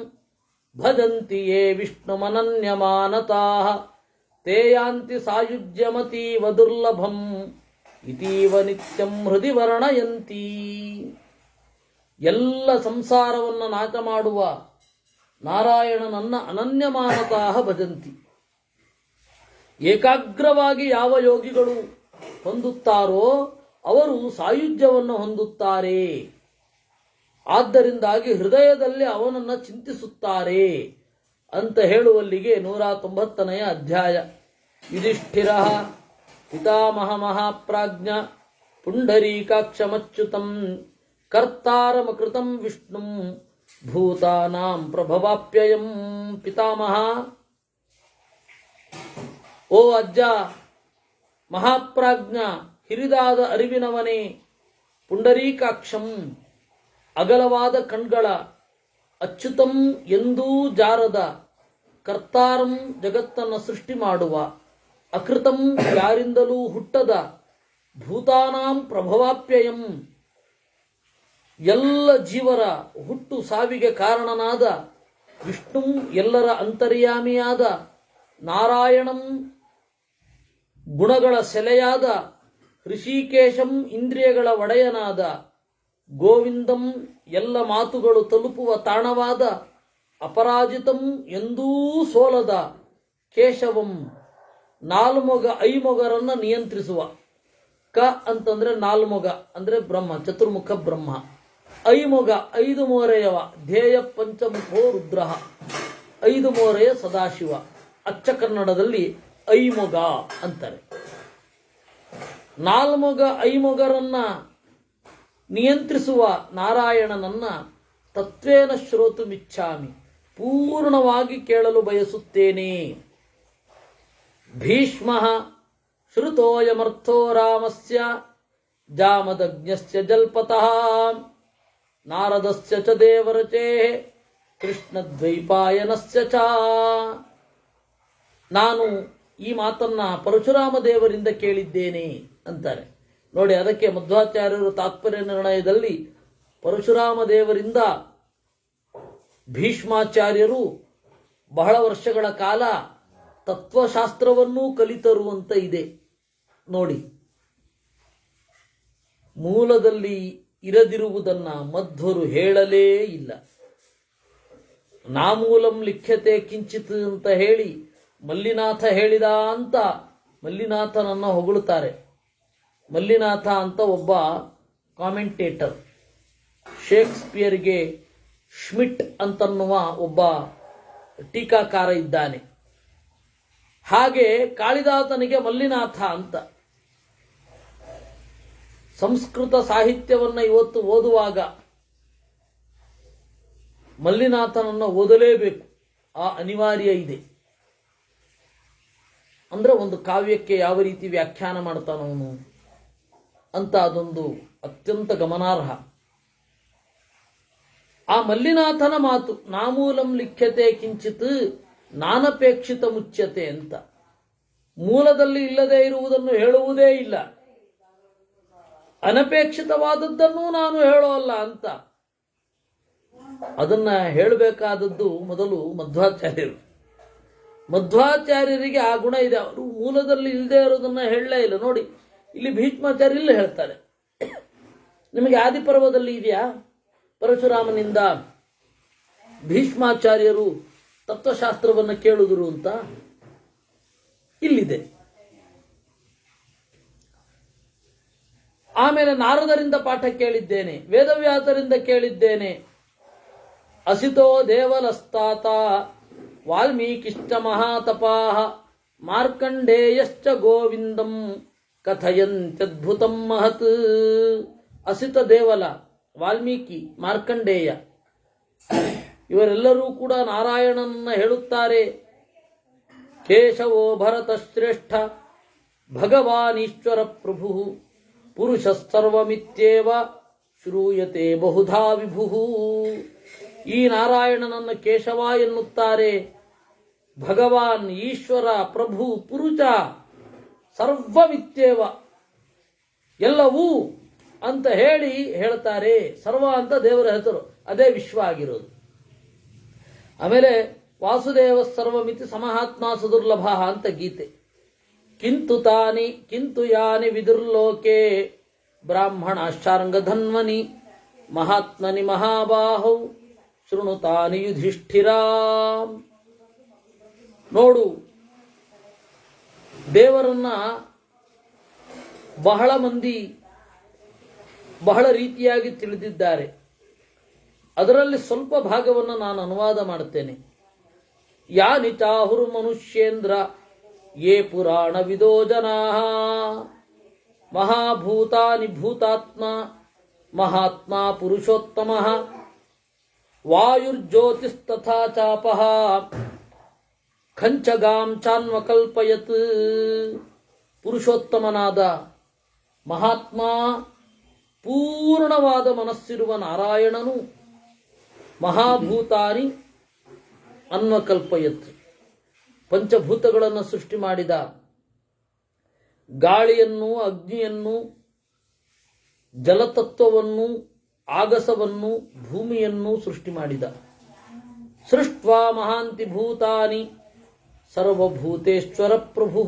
ಭಜಂತಿ ಯೇ ವಿಷ್ಣುಮನನ್ಯಮಾನತಾಃ ತೇ ಯಾಂತಿ ಸಾಯುಜ್ಯಮತೀವ ದುರ್ಲಭಂ ಇತೀವ ನಿತ್ಯಂ ಹೃದಯ ವರ್ಣಯಂತಿ. ಎಲ್ಲ ಸಂಸಾರವನ್ನು ನಾಶ ಮಾಡುವ ನಾರಾಯಣನನ್ನ ಅನನ್ಯಮಾನತಾಃ ಭಜಂತಿ. ಏಕಾಗ್ರವಾಗಿ ಯಾವ ಯೋಗಿಗಳು ಹೊಂದುತ್ತಾರೋ ಅವರು ಸಾಯುಜ್ಯವನ್ನು ಹೊಂದುತ್ತಾರೆ. ಆದ್ದರಿಂದಾಗಿ ಹೃದಯದಲ್ಲಿ ಅವನನ್ನು ಚಿಂತಿಸುತ್ತಾರೆ ಅಂತ ಹೇಳುವಲ್ಲಿಗೆ 190ನೇ ಅಧ್ಯಾಯ. ಯುಧಿಷ್ಠಿರ ಪಿತಾಮಹ ಮಹಾಪ್ರಾಜ್ಞ ಪುಂಡರೀಕಾಕ್ಷಮಚ್ಯುತಂ ಕರ್ತಾರಮಕೃತಂ ವಿಷ್ಣುಂ ಭೂತಾನಾಂ ಪ್ರಭವಾಪ್ಯಯಂ. ಪಿತಾಮಹ, ಓ ಅಜ್ಜ, ಮಹಾಪ್ರಾಜ್ಞ, ಹಿರಿದಾದ ಅರಿವಿನವನೇ, ಪುಂಡರೀಕಾಕ್ಷಂ, ಅಗಲವಾದ ಕಣ್ಗಳ, ಅಚ್ಯುತಂ ಎಂದೂ ಜಾರದ, ಕರ್ತಾರಂ ಜಗತ್ತನ್ನು ಸೃಷ್ಟಿ ಮಾಡುವ, ಅಕೃತಂ ಯಾರಿಂದಲೂ ಹುಟ್ಟದ, ಭೂತಾನಾಂ ಪ್ರಭವಾಪ್ಯಯಂ ಎಲ್ಲ ಜೀವರ ಹುಟ್ಟು ಸಾವಿಗೆ ಕಾರಣನಾದ, ವಿಷ್ಣುಂ ಎಲ್ಲರ ಅಂತರ್ಯಾಮಿಯಾದ, ನಾರಾಯಣಂ ಗುಣಗಳ ಸೆಲೆಯಾದ, ಋಷಿಕೇಶಂ ಇಂದ್ರಿಯಗಳ ಒಡೆಯನಾದ, ಗೋವಿಂದಂ ಎಲ್ಲ ಮಾತುಗಳು ತಲುಪುವ ತಾಣವಾದ, ಅಪರಾಜಿತಂ ಎಂದೂ ಸೋಲದ, ಕೇಶವಂ ನಾಲ್ಮೊಗ ಐಮೊಗರನ್ನು ನಿಯಂತ್ರಿಸುವ. ಕ ಅಂತಂದ್ರೆ ನಾಲ್ಮೊಗ ಅಂದ್ರೆ ಬ್ರಹ್ಮ, ಚತುರ್ಮುಖ ಬ್ರಹ್ಮ. ಐಮೊಗ ಐದು ಮೋರೆಯವ, ಧ್ಯೇಯ ಪಂಚಮುಖೋ ರುದ್ರ, ಐದು ಮೋರೆಯ ಸದಾಶಿವ. ಅಚ್ಚ ಕನ್ನಡದಲ್ಲಿ ಐಮೊಗ ಅಂತಾರೆ. ನಾಲ್ಮೊಗ ಐಮೊಗರನ್ನ ನಿಯಂತ್ರಿಸುವ ನಾರಾಯಣನನ್ನ ತತ್ವೇನ ಶ್ರೋತುಮಿಚ್ಛಾಮಿ, ಪೂರ್ಣವಾಗಿ ಕೇಳಲು ಬಯಸುತ್ತೇನೆ. ಭೀಷ್ಮ ಶ್ರುತೋಯಮರ್ಥೋ ರಾಮಸ್ಯ ಜಾಮದಗ್ನ್ಯಸ್ಯ ಜಲ್ಪತಃ ನಾರದಸ್ಯ ಚ ದೇವರಚೇ ಕೃಷ್ಣದ್ವೈಪಾಯನಸ್ಯ ಚ. ನಾನು ಈ ಮಾತನ್ನ ಪರಶುರಾಮ ದೇವರಿಂದ ಕೇಳಿದ್ದೇನೆ ಅಂತಾರೆ. ನೋಡಿ, ಅದಕ್ಕೆ ಮಧ್ವಾಚಾರ್ಯರು ತಾತ್ಪರ್ಯ ನಿರ್ಣಯದಲ್ಲಿ ಪರಶುರಾಮ ದೇವರಿಂದ ಭೀಷ್ಮಾಚಾರ್ಯರು ಬಹಳ ವರ್ಷಗಳ ಕಾಲ ತತ್ವಶಾಸ್ತ್ರವನ್ನೂ ಕಲಿತರು ಅಂತ ಇದೆ. ನೋಡಿ, ಮೂಲದಲ್ಲಿ ಇರದಿರುವುದನ್ನ ಮಧ್ವರು ಹೇಳಲೇ ಇಲ್ಲ. ನಾಮೂಲಂ ಲಿಖ್ಯತೆ ಕಿಂಚಿತ್ ಅಂತ ಹೇಳಿ ಮಲ್ಲಿನಾಥ ಹೇಳಿದ ಅಂತ ಮಲ್ಲಿನಾಥನನ್ನ ಹೊಗಳುತ್ತಾರೆ. ಮಲ್ಲಿನಾಥ ಅಂತ ಒಬ್ಬ ಕಾಮೆಂಟೇಟರ್, ಶೇಕ್ಸ್ಪಿಯರ್ಗೆ ಶ್ಮಿಟ್ ಅಂತನ್ನುವ ಒಬ್ಬ ಟೀಕಾಕಾರ ಇದ್ದಾನೆ. ಹಾಗೆ ಕಾಳಿದಾಸನಿಗೆ ಮಲ್ಲಿನಾಥ ಅಂತ. ಸಂಸ್ಕೃತ ಸಾಹಿತ್ಯವನ್ನು ಇವತ್ತು ಓದುವಾಗ ಮಲ್ಲಿನಾಥನನ್ನು ಓದಲೇಬೇಕು, ಆ ಅನಿವಾರ್ಯ ಇದೆ. ಅಂದ್ರೆ ಒಂದು ಕಾವ್ಯಕ್ಕೆ ಯಾವ ರೀತಿ ವ್ಯಾಖ್ಯಾನ ಮಾಡ್ತಾನವನು ಅಂತ ಅದೊಂದು ಅತ್ಯಂತ ಗಮನಾರ್ಹ. ಆ ಮಲ್ಲಿನಾಥನ ಮಾತು ನಾಮೂಲಂ ಲಿಖ್ಯತೆ ಕಿಂಚಿತ್ ನಾನಪೇಕ್ಷಿತ ಮುಚ್ಯತೆ ಅಂತ. ಮೂಲದಲ್ಲಿ ಇಲ್ಲದೆ ಇರುವುದನ್ನು ಹೇಳುವುದೇ ಇಲ್ಲ. ಅನಪೇಕ್ಷಿತವಾದದ್ದನ್ನೂ ನಾನು ಹೇಳೋಲ್ಲ ಅಂತ. ಅದನ್ನ ಹೇಳಬೇಕಾದದ್ದು ಮೊದಲು ಮಧ್ವಾಚಾರ್ಯರು. ಮಧ್ವಾಚಾರ್ಯರಿಗೆ ಆ ಗುಣ ಇದೆ. ಅವರು ಮೂಲದಲ್ಲಿ ಇಲ್ಲದೆ ಇರೋದನ್ನ ಹೇಳಲೇ ಇಲ್ಲ. ನೋಡಿ, ಇಲ್ಲಿ ಭೀಷ್ಮಾಚಾರ್ಯ ಇಲ್ಲ ಹೇಳ್ತಾರೆ. ನಿಮಗೆ ಆದಿಪರ್ವದಲ್ಲಿ ಇದೆಯಾ ಪರಶುರಾಮನಿಂದ ಭೀಷ್ಮಾಚಾರ್ಯರು ತತ್ವಶಾಸ್ತ್ರವನ್ನು ಕೇಳುದರು ಅಂತ? ಇಲ್ಲಿದೆ. ಆಮೇಲೆ ನಾರದರಿಂದ ಪಾಠ ಕೇಳಿದ್ದೇನೆ, ವೇದವ್ಯಾಸರಿಂದ ಕೇಳಿದ್ದೇನೆ. ಅಸಿತೋ ದೇವಲಸ್ತಾತ ವಾಲ್ಮೀಕಿಶ್ಚ ಮಹಾತಪಾಃ ಮಾರ್ಕಂಡೇಯಶ್ಚ ಗೋವಿಂದಂ ಕಥಯಂತ್ಯದ್ಭುತಂ ಮಹತ್. ಅಸಿತ ದೇವಲ, ವಾಲ್ಮೀಕಿ, ಮಾರ್ಕಂಡೇಯ ಇವರೆಲ್ಲರೂ ಕೂಡ ನಾರಾಯಣನನ್ನ ಹೇಳುತ್ತಾರೆ. ಕೇಶವೋ ಭರತ ಶ್ರೇಷ್ಠ ಭಗವಾನೀಶ್ವರ ಪ್ರಭು ಪುರುಷ ಸರ್ವಮಿತ್ಯೇವ ಶ್ರೂಯತೆ ಬಹುಧಾ ವಿಭು. ಈ ನಾರಾಯಣನನ್ನು ಕೇಶವ ಎನ್ನುತ್ತಾರೆ. ಭಗವಾನ್, ಈಶ್ವರ, ಪ್ರಭು, ಪುರುಷ, ಸರ್ವಮಿತ್ಯೇವ ಎಲ್ಲವೂ ಅಂತ ಹೇಳ್ತಾರೆ. ಸರ್ವ ಅಂತ ದೇವರ ಹೆಸರು, ಅದೇ ವಿಶ್ವ ಆಗಿರೋದು. ಆಮೇಲೆ ವಾಸುದೇವ ಸರ್ವಮಿತಿ ಸಮಹಾತ್ಮ ಸುದುರ್ಲಭ ಅಂತ ಗೀತೆ. ಕಿಂತು ಯಾನಿ ವಿದುರ್ಲೋಕೆ ಬ್ರಾಹ್ಮಣಾಶ್ಚಾರಂಗಧನ್ವನಿ ಮಹಾತ್ಮನಿ ಮಹಾಬಾಹೌ ಶೃಣುತಾನಿ ಯುಧಿಷ್ಠಿರ. ನೋಡು, ದೇವರನ್ನ ಬಹಳ ಮಂದಿ ಬಹಳ ರೀತಿಯಾಗಿ ತಿಳಿದಿದ್ದಾರೆ. ಅದರಲ್ಲಿ ಸ್ವಲ್ಪ ಭಾಗವನ್ನು ನಾನು ಅನುವಾದ ಮಾಡುತ್ತೇನೆ. ಯಾನಿ ಚಾಹುರು ಮನುಷ್ಯೇಂದ್ರ ಯೇ ಪುರಾಣ ವಿದೋ ಜನಾಃ ಮಹಾಭೂತಾನಿ ಭೂತಾತ್ಮ ಮಹಾತ್ಮ ಪುರುಷೋತ್ತಮಃ ವಾಯುರ್ಜ್ಯೋತಿಸ್ತಥಾ ಚಾಪಃ ಖಂಚಗಾಂ ಚಾನ್ವಕಲ್ಪಯತ್. ಪುರುಷೋತ್ತಮನಾದ ಮಹಾತ್ಮ, ಪೂರ್ಣವಾದ ಮನಸ್ಸಿರುವ ನಾರಾಯಣನು ಮಹಾಭೂತಾನಿ ಅನ್ವಕಲ್ಪಯತ್, ಪಂಚಭೂತಗಳನ್ನು ಸೃಷ್ಟಿ ಮಾಡಿದ. ಗಾಳಿಯನ್ನು, ಅಗ್ನಿಯನ್ನು, ಜಲತತ್ವವನ್ನು, ಆಗಸವನ್ನು, ಭೂಮಿಯನ್ನು ಸೃಷ್ಟಿ ಮಾಡಿದ. ಸೃಷ್ಟ್ವಾ ಮಹಾಂತಿ ಭೂತಾನಿ ಸರ್ವಭೂತೇಶ್ವರ ಪ್ರಭು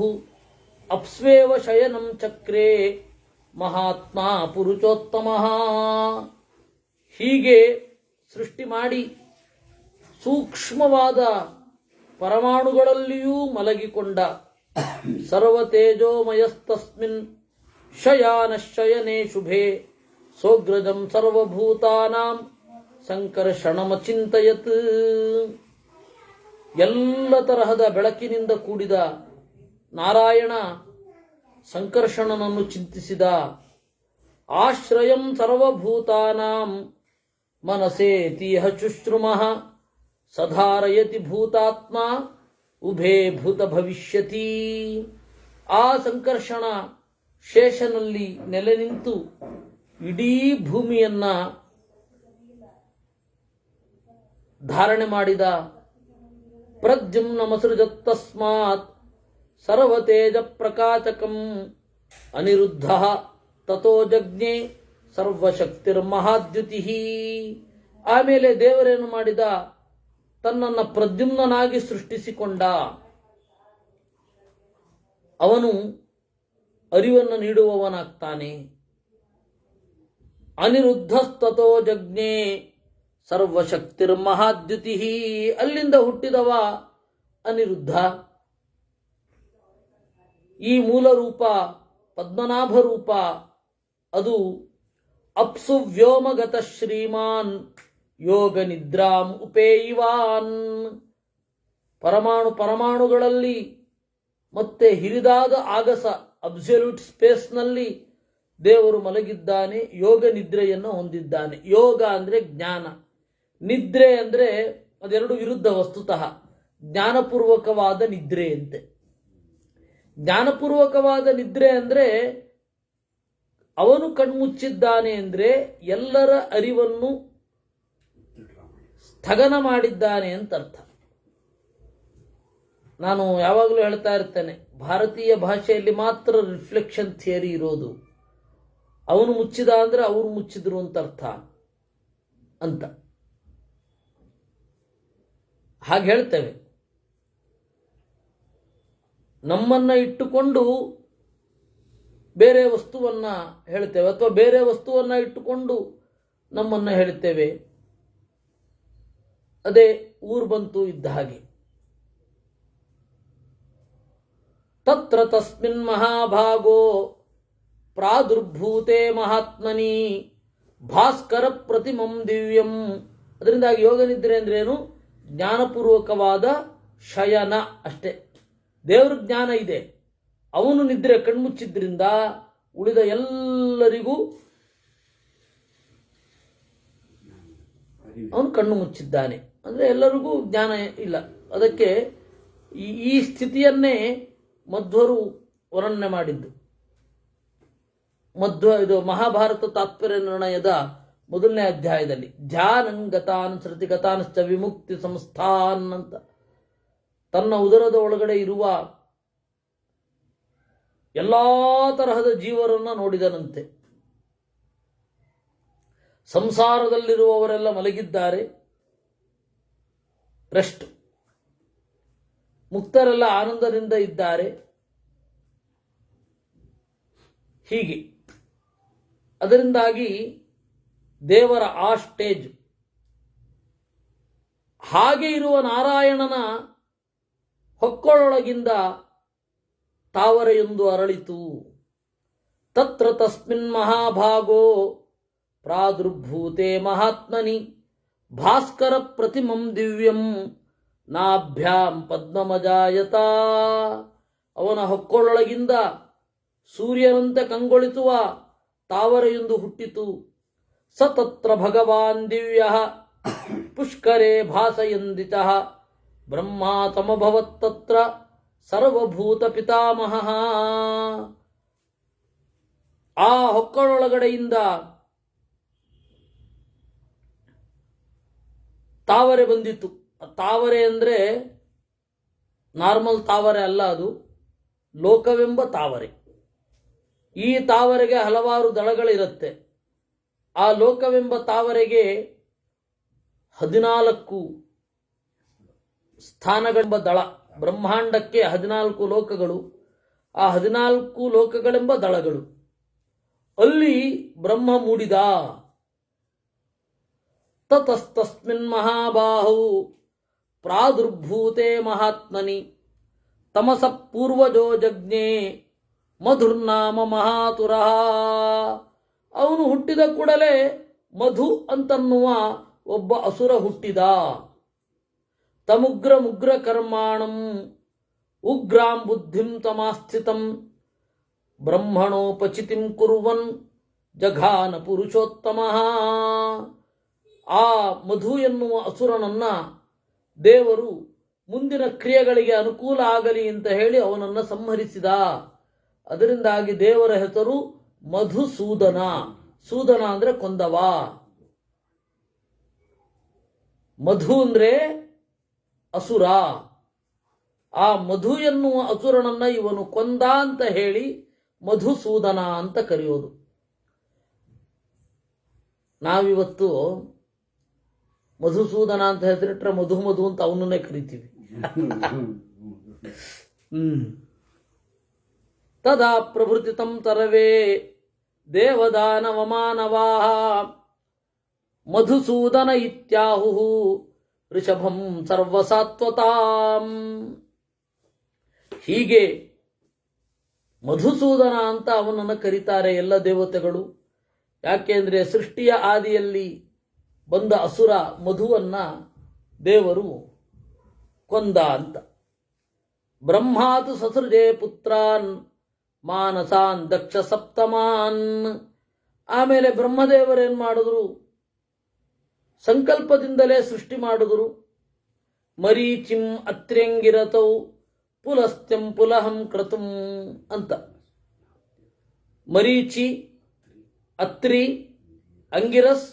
ಅಪ್ಸ್ವೇವ ಶಯನಂ ಚಕ್ರೇ ಮಹಾತ್ಮ ಪುರುಷೋತ್ತಮ. ಹೀಗೆ ಸೃಷ್ಟಿ ಮಾಡಿ ಸೂಕ್ಷ್ಮವಾದ ಪರಮಾಣುಗಳಲ್ಲಿಯೂ ಮಲಗಿಕೊಂಡ ಸರ್ವತೇಜೋಮಯಸ್ತಸ್ಮಿನ್ ಶಯಾನಶಯನೇ ಶುಭೆ ಸೋಗ್ರಜಂ ಸರ್ವಭೂತಾನಾಂ ಸಂಕರ್ಷಣಮಚಿಂತಯತ್. ಎಲ್ಲ ತರಹದ ಬೆಳಕಿನಿಂದ ಕೂಡಿದ ನಾರಾಯಣ ಸಂಕರ್ಷಣನನ್ನು ಚಿಂತಿಸಿದ. ಆಶ್ರಯಂ ಸರ್ವಭೂತಾನಾಂ ಮನಸೇತಿಹ ಶುಶ್ರುಮಃ ಸಧಾರಯತಿ ಭೂತಾತ್ಮ ಉಭೇ ಭೂತ ಭವಿಷ್ಯತಿ. ಆ ಸಂಕರ್ಷಣ ಶೇಷನಲ್ಲಿ ನೆಲೆ ನಿಂತು ಇಡೀ ಭೂಮಿಯನ್ನ ಧಾರಣೆ ಮಾಡಿದ. ಪ್ರದ್ಯುಮ್ನಮಸೃಜತ್ತಸ್ಮಾತ್ ಸರ್ವತೇಜ ಪ್ರಕಾಶಕಂ ಅನಿರುದ್ಧ ತಥೋ ಜಜ್ಞೆ ಸರ್ವಶಕ್ತಿರ್ಮಹಾದ್ಯುತಿ. ಆಮೇಲೆ ದೇವರೇನು ಮಾಡಿದ? ತನ್ನನ್ನು ಪ್ರದ್ಯುಮ್ನಾಗಿ ಸೃಷ್ಟಿಸಿಕೊಂಡ. ಅವನು ಅರಿವನ್ನು ನೀಡುವವನಾಗ್ತಾನೆ. ಅನಿರುದ್ಧಸ್ತತೋ ಜಜ್ಞೆ ಸರ್ವಶಕ್ತಿರ್ಮಹಾದ್ಯುತಿ. ಅಲ್ಲಿಂದ ಹುಟ್ಟಿದವ ಅನಿರುದ್ಧ. ಈ ಮೂಲ ರೂಪ ಪದ್ಮನಾಭ ರೂಪ. ಅದು ಅಪ್ಸು ವ್ಯೋಮಗತ ಶ್ರೀಮಾನ್ ಯೋಗ ನಿದ್ರಾಂ ಉಪೇಯಿವಾನ್. ಪರಮಾಣುಗಳಲ್ಲಿ ಮತ್ತೆ ಹಿರಿದಾದ ಆಗಸ ಅಬ್ಸಲ್ಯೂಟ್ ಸ್ಪೇಸ್ನಲ್ಲಿ ದೇವರು ಮಲಗಿದ್ದಾನೆ. ಯೋಗ ನಿದ್ರೆಯನ್ನು ಹೊಂದಿದ್ದಾನೆ. ಯೋಗ ಅಂದ್ರೆ ಜ್ಞಾನ, ನಿದ್ರೆ ಅಂದ್ರೆ ಅದೆರಡು ವಿರುದ್ಧ ವಸ್ತುತಃ. ಜ್ಞಾನಪೂರ್ವಕವಾದ ನಿದ್ರೆ ಅಂತೆ. ಜ್ಞಾನಪೂರ್ವಕವಾದ ನಿದ್ರೆ ಅಂದ್ರೆ ಅವನು ಕಣ್ಮುಚ್ಚಿದ್ದಾನೆ ಅಂದ್ರೆ ಎಲ್ಲರ ಅರಿವನ್ನು ಸ್ಥಗನ ಮಾಡಿದ್ದಾನೆ ಅಂತ ಅರ್ಥ. ನಾನು ಯಾವಾಗಲೂ ಹೇಳ್ತಾ ಇರ್ತೇನೆ, ಭಾರತೀಯ ಭಾಷೆಯಲ್ಲಿ ಮಾತ್ರ ರಿಫ್ಲೆಕ್ಷನ್ ಥಿಯರಿ ಇರೋದು. ಅವನು ಮುಚ್ಚಿದ ಅಂದರೆ ಅವರು ಮುಚ್ಚಿದ್ರು ಅಂತ ಅರ್ಥ ಅಂತ ಹಾಗೆ ಹೇಳ್ತೇವೆ. ನಮ್ಮನ್ನ ಇಟ್ಟುಕೊಂಡು ಬೇರೆ ವಸ್ತುವನ್ನ ಹೇಳ್ತೇವೆ, ಅಥವಾ ಬೇರೆ ವಸ್ತುವನ್ನ ಇಟ್ಟುಕೊಂಡು ನಮ್ಮನ್ನ ಹೇಳ್ತೇವೆ. ಅದೇ ಊರು ಬಂತು ಇದ್ದ ಹಾಗೆ. ತತ್ರ ತಸ್ಮಿನ್ ಮಹಾಭಾಗೋ ಪ್ರಾದುರ್ಭೂತೆ ಮಹಾತ್ಮನಿ ಭಾಸ್ಕರ ಪ್ರತಿಮಂ ದಿವ್ಯಂ. ಅದರಿಂದಾಗಿ ಯೋಗ ನಿದ್ರೆ ಅಂದ್ರೆ ಏನು? ಜ್ಞಾನಪೂರ್ವಕವಾದ ಶಯನ ಅಷ್ಟೇ. ದೇವ್ರ ಜ್ಞಾನ ಇದೆ, ಅವನು ನಿದ್ರೆ ಕಣ್ಮುಚ್ಚಿದ್ರಿಂದ ಉಳಿದ ಎಲ್ಲರಿಗೂ ಅವನು ಕಣ್ಣು ಮುಚ್ಚಿದ್ದಾನೆ ಅಂದ್ರೆ ಎಲ್ಲರಿಗೂ ಜ್ಞಾನ ಇಲ್ಲ. ಅದಕ್ಕೆ ಈ ಸ್ಥಿತಿಯನ್ನೇ ಮಧ್ವರು ವರ್ಣನೆ ಮಾಡಿದ್ದು. ಇದು ಮಹಾಭಾರತ ತಾತ್ಪರ್ಯ ನಿರ್ಣಯದ ಮೊದಲನೇ ಅಧ್ಯಾಯದಲ್ಲಿ ಧ್ಯಾನಂಗತಾನ್ ಶ್ರುತಿಗತಾನ್ಶ್ಚ ವಿಮುಕ್ತಿ ಸಂಸ್ಥಾನ್ ಅಂತ ತನ್ನ ಉದರದ ಒಳಗಡೆ ಇರುವ ಎಲ್ಲಾ ತರಹದ ಜೀವರನ್ನ ನೋಡಿದನಂತೆ. ಸಂಸಾರದಲ್ಲಿರುವವರೆಲ್ಲ ಮಲಗಿದ್ದಾರೆ, ರೆಸ್ಟ್. ಮುಕ್ತರೆಲ್ಲ ಆನಂದದಿಂದ ಇದ್ದಾರೆ. ಹೀಗೆ ಅದರಿಂದಾಗಿ ದೇವರ ಆ ಸ್ಟೇಜ್. ಹಾಗೆ ಇರುವ ನಾರಾಯಣನ ಹೊಕ್ಕೊಳ್ಳೊಳಗಿಂದ ತಾವರೆಯೊಂದು ಅರಳಿತು. ತತ್ರ ತಸ್ಮಿನ್ ಮಹಾಭಾಗೋ ಪ್ರಾದುರ್ಭೂತೆ ಮಹಾತ್ಮನಿ ಭಾಸ್ಕರ ಪ್ರತಿಮಂ ದಿವ್ಯಂ ನಾಭ್ಯಾಂ ಪದ್ಮಮಜಾಯತ. ಅವನ ಹೊಕ್ಕೊಳ್ಳೊಳಗಿಂದ ಸೂರ್ಯನಂತೆ ಕಂಗೊಳಿಸುವ ತಾವರೆಯೊಂದು ಹುಟ್ಟಿತು. ಸ ತತ್ರ ಭಗವಾನ್ ದಿವ್ಯ ಪುಷ್ಕರೇ ಭಾಸಯಂದಿತಃ ಬ್ರಹ್ಮ ತಮಭವತ್ತತ್ರ ಸರ್ವಭೂತ ಪಿತಾಮಹ. ಆ ಹೊಕ್ಕಳೊಳಗಡೆಯಿಂದ ತಾವರೆ ಬಂದಿತ್ತು. ತಾವರೆ ಅಂದ್ರೆ ನಾರ್ಮಲ್ ತಾವರೆ ಅಲ್ಲ, ಅದು ಲೋಕವೆಂಬ ತಾವರೆ. ಈ ತಾವರೆಗೆ ಹಲವಾರು ದಳಗಳಿರುತ್ತೆ. ಆ ಲೋಕವೆಂಬ ತಾವರೆಗೆ 14 ಸ್ಥಾನಗಳೆಂಬ ದಳ. ಬ್ರಹ್ಮಾಂಡಕ್ಕೆ 14 ಲೋಕಗಳು, ಆ 14 ಲೋಕಗಳೆಂಬ ದಳಗಳು. ಅಲ್ಲಿ ಬ್ರಹ್ಮ ಮೂಡಿದ. ತತಸ್ತಸ್ಮಿನ್ ಮಹಾಬಾಹು ಪ್ರಾದುರ್ಭೂತೆ ಮಹಾತ್ಮನಿ ತಮಸ ಪೂರ್ವಜೋ ಜಜ್ಞೆ ಮಧುರ್ನಾಮ ಮಹಾತುರಃ. ಅವನು ಹುಟ್ಟಿದ ಕೂಡಲೇ ಮಧು ಅಂತನ್ನುವ ಒಬ್ಬ ಅಸುರ ಹುಟ್ಟಿದ. ತಮುಗ್ರ ಮುಗ್ರ ಕರ್ಮಾಣಂ ಉಗ್ರಾಂ ಬುದ್ಧಿಂ ತಮಾಸ್ಥಿತಂ ಬ್ರಹ್ಮಣೋಪಚಿತಿಂ ಕುರ್ವನ್ ಜಘಾನ ಪುರುಷೋತ್ತಮಃ. ಆ ಮಧು ಎನ್ನುವ ಅಸುರನನ್ನ ದೇವರು ಮುಂದಿನ ಕ್ರಿಯೆಗಳಿಗೆ ಅನುಕೂಲ ಆಗಲಿ ಅಂತ ಹೇಳಿ ಅವನನ್ನು ಸಂಹರಿಸಿದ. ಅದರಿಂದಾಗಿ ದೇವರ ಹೆಸರು ಮಧುಸೂದನ. ಸೂದನ ಅಂದ್ರೆ ಕೊಂದವ. ಮಧು ಅಂದ್ರೆ ಅಸುರ. ಆ ಮಧು ಎನ್ನುವ ಅಸುರನನ್ನ ಇವನು ಕೊಂದ ಅಂತ ಹೇಳಿ ಮಧುಸೂದನ ಅಂತ ಕರೆಯೋದು. ನಾವಿವತ್ತು ಮಧುಸೂದನ ಅಂತ ಹೆಸರಿಟ್ರೆ ಮಧು ಮಧು ಅಂತ ಅವನನ್ನೇ ಕರಿತೀವಿ. ತದಾ ಪ್ರಭೃತಿತಂ ತರವೇ ದೇವದಾನವಮಾನವಾ ಮಧುಸೂದನ ಇತ್ಯಾಹು ಋಷಭಂ ಸರ್ವಸಾತ್ವತಾಂ. ಹೀಗೆ ಮಧುಸೂದನ ಅಂತ ಅವನನ್ನು ಕರೀತಾರೆ ಎಲ್ಲ ದೇವತೆಗಳು. ಯಾಕೆಂದ್ರೆ ಸೃಷ್ಟಿಯ ಆದಿಯಲ್ಲಿ ಬಂದ ಅಸುರ ಮಧುವನ್ನ ದೇವರು ಕೊಂದ ಅಂತ. ಬ್ರಹ್ಮಾತು ಸಸೃಜೆ ಪುತ್ರಾನ್ ಮಾನಸಾನ್ ದಕ್ಷ ಸಪ್ತಮಾನ್. ಆಮೇಲೆ ಬ್ರಹ್ಮದೇವರೇನ್ ಮಾಡಿದ್ರು? ಸಂಕಲ್ಪದಿಂದಲೇ ಸೃಷ್ಟಿ ಮಾಡಿದ್ರು. ಮರೀಚಿಂ ಅತ್ರ್ಯಂಗಿರತೌ ಪುಲಸ್ತ್ಯಂ ಪುಲಹಂ ಕ್ರತುಂ ಅಂತ. ಮರೀಚಿ, ಅತ್ರಿ, ಅಂಗಿರಸ್,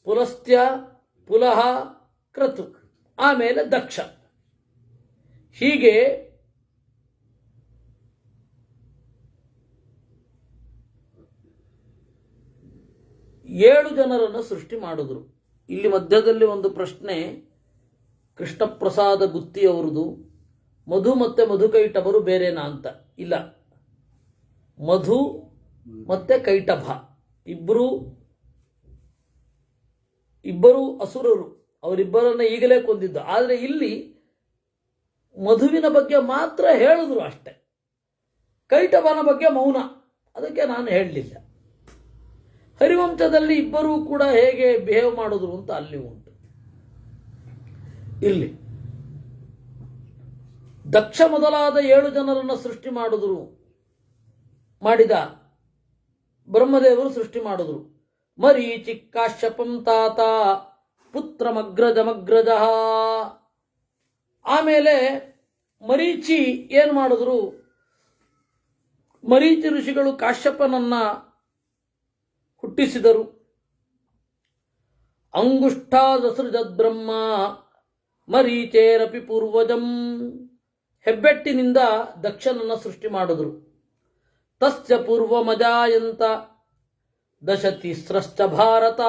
ಪುಲಸ್ತ್ಯ, ಪುಲಹ, ಕ್ರತು, ಆಮೇಲೆ ದಕ್ಷ. ಹೀಗೆ 7 ಜನರನ್ನು ಸೃಷ್ಟಿ ಮಾಡಿದ್ರು. ಇಲ್ಲಿ ಮಧ್ಯದಲ್ಲಿ ಒಂದು ಪ್ರಶ್ನೆ, ಕೃಷ್ಣಪ್ರಸಾದ ಗುತ್ತಿಯವರದು, ಮಧು ಮತ್ತು ಮಧುಕೈಟಭರು ಬೇರೆನಾ ಅಂತ. ಇಲ್ಲ, ಮಧು ಮತ್ತೆ ಕೈಟಭ ಇಬ್ಬರು ಅಸುರರು, ಅವರಿಬ್ಬರನ್ನ ಈಗಲೇ ಕೊಂದಿದ್ದು. ಆದರೆ ಇಲ್ಲಿ ಮಧುವಿನ ಬಗ್ಗೆ ಮಾತ್ರ ಹೇಳಿದ್ರು ಅಷ್ಟೆ, ಕೈಟಭನ ಬಗ್ಗೆ ಮೌನ, ಅದಕ್ಕೆ ನಾನು ಹೇಳಲಿಲ್ಲ. ಹರಿವಂಶದಲ್ಲಿ ಇಬ್ಬರೂ ಕೂಡ ಹೇಗೆ ಬಿಹೇವ್ ಮಾಡಿದ್ರು ಅಂತ ಅಲ್ಲಿ ಉಂಟು. ಇಲ್ಲಿ ದಕ್ಷ ಮೊದಲಾದ 7 ಜನರನ್ನು ಸೃಷ್ಟಿ ಮಾಡಿದ ಬ್ರಹ್ಮದೇವರು ಸೃಷ್ಟಿ ಮಾಡಿದ್ರು. ಮರೀಚಿ ಕಾಶ್ಯಪಂ ತಾತ ಪುತ್ರಮಗ್ರಜಮಗ್ರಜ. ಆಮೇಲೆ ಮರೀಚಿ ಏನು ಮಾಡಿದ್ರು, ಮರೀಚಿ ಋಷಿಗಳು ಕಾಶ್ಯಪನನ್ನ ಹುಟ್ಟಿಸಿದರು. ಅಂಗುಷ್ಠಾದಸೃಜದ್ ಬ್ರಹ್ಮ ಮರೀಚೇರಪಿ ಪೂರ್ವಜಂ. ಹೆಬ್ಬೆಟ್ಟಿನಿಂದ ದಕ್ಷನನ್ನ ಸೃಷ್ಟಿ ಮಾಡಿದ್ರು. ತಸ್ಯ ಪೂರ್ವಮಜಾಯಂತ ದಶತಿಸ್ರಶ್ಚ ಭಾರತ.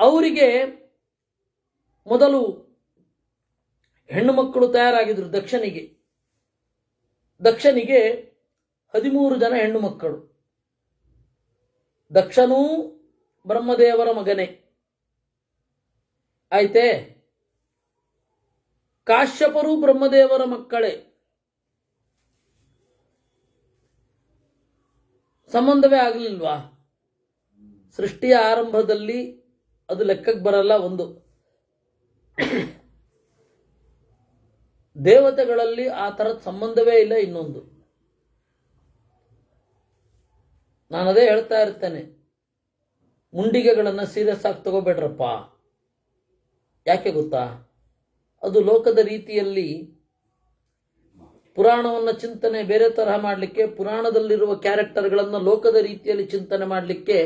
ಅವರಿಗೆ ಮೊದಲು ಹೆಣ್ಣು ಮಕ್ಕಳು ತಯಾರಾಗಿದ್ರು. ದಕ್ಷನಿಗೆ 13 ಜನ ಹೆಣ್ಣು ಮಕ್ಕಳು. ದಕ್ಷನೂ ಬ್ರಹ್ಮದೇವರ ಮಗನೇ ಆಯ್ತೆ. ಕಾಶ್ಯಪರು ಬ್ರಹ್ಮದೇವರ ಮಕ್ಕಳೇ. ಸಂಬಂಧವೇ ಆಗಲಿಲ್ವಾ? ಸೃಷ್ಟಿಯ ಆರಂಭದಲ್ಲಿ ಅದು ಲೆಕ್ಕಕ್ಕೆ ಬರಲ್ಲ. ಒಂದು ದೇವತೆಗಳಲ್ಲಿ ಆ ಥರದ ಸಂಬಂಧವೇ ಇಲ್ಲ. ಇನ್ನೊಂದು, ನಾನು ಅದೇ ಹೇಳ್ತಾ ಇರ್ತೇನೆ, ಮುಂಡಿಗೆಗಳನ್ನು ಸೀರಿಯಸ್ ಆಗಿ ತಗೋಬೇಡ್ರಪ್ಪ. ಯಾಕೆ ಗೊತ್ತಾ? ಅದು ಲೋಕದ ರೀತಿಯಲ್ಲಿ ಪುರಾಣವನ್ನು ಚಿಂತನೆ ಬೇರೆ ತರಹ ಮಾಡಲಿಕ್ಕೆ, ಪುರಾಣದಲ್ಲಿರುವ ಕ್ಯಾರೆಕ್ಟರ್ಗಳನ್ನು ಲೋಕದ ರೀತಿಯಲ್ಲಿ ಚಿಂತನೆ ಮಾಡಲಿಕ್ಕೆ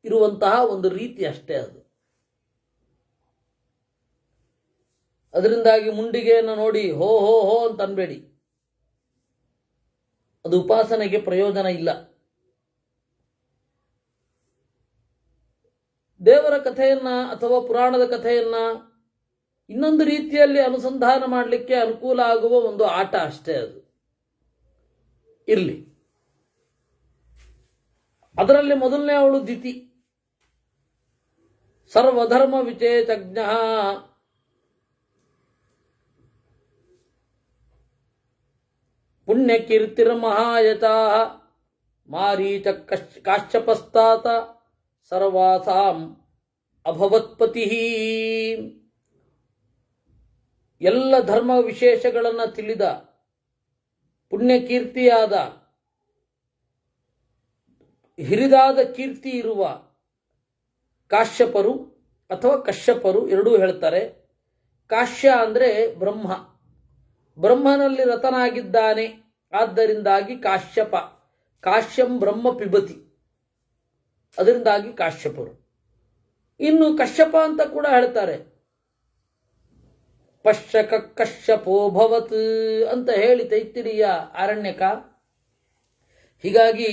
ಇರುವಂತಹ ಒಂದು ರೀತಿ ಅಷ್ಟೇ ಅದು. ಅದರಿಂದಾಗಿ ಮುಂಡಿಗೆಯನ್ನು ನೋಡಿ ಹೋ ಹೋ ಹೋ ಅಂತ ಅನ್ಬೇಡಿ, ಅದು ಉಪಾಸನೆಗೆ ಪ್ರಯೋಜನ ಇಲ್ಲ. ದೇವರ ಕಥೆಯನ್ನ ಅಥವಾ ಪುರಾಣದ ಕಥೆಯನ್ನ ಇನ್ನೊಂದು ರೀತಿಯಲ್ಲಿ ಅನುಸಂಧಾನ ಮಾಡಲಿಕ್ಕೆ ಅನುಕೂಲ ಆಗುವ ಒಂದು ಆಟ ಅಷ್ಟೇ ಅದು. ಇರಲಿ. ಅದರಲ್ಲಿ ಮೊದಲನೇ ಅವಳು ದಿತಿ. ಸರ್ವಧರ್ಮ ವಿಚೇತಜ್ಞ, ಪುಣ್ಯಕೀರ್ತಿರ್ಮಹಾಯತ, ಮಾರೀಚ ಕಾಶ್ಯಪಸ್ತಾತ ಸರ್ವಾಸಾಂ ಅಭವತ್ಪತಿ. ಎಲ್ಲ ಧರ್ಮ ವಿಶೇಷಗಳನ್ನು ತಿಳಿದ ಪುಣ್ಯಕೀರ್ತಿಯಾದ ಹಿರಿದಾದ ಕೀರ್ತಿ ಇರುವ ಕಾಶ್ಯಪರು ಅಥವಾ ಕಶ್ಯಪರು ಎರಡೂ ಹೇಳ್ತಾರೆ. ಕಾಶ್ಯ ಅಂದರೆ ಬ್ರಹ್ಮ, ಬ್ರಹ್ಮನಲ್ಲಿ ರತನಾಗಿದ್ದಾನೆ, ಆದ್ದರಿಂದಾಗಿ ಕಾಶ್ಯಪ. ಕಾಶ್ಯಂ ಬ್ರಹ್ಮ ಪಿಬತಿ, ಅದರಿಂದಾಗಿ ಕಾಶ್ಯಪರು. ಇನ್ನು ಕಶ್ಯಪ ಅಂತ ಕೂಡ ಹೇಳ್ತಾರೆ. ಪಶ್ಯಕ ಕಶ್ಯಪೋಭವತ್ ಅಂತ ಹೇಳಿ ತೈತ್ತಿರೀಯ ಆರಣ್ಯಕ. ಹೀಗಾಗಿ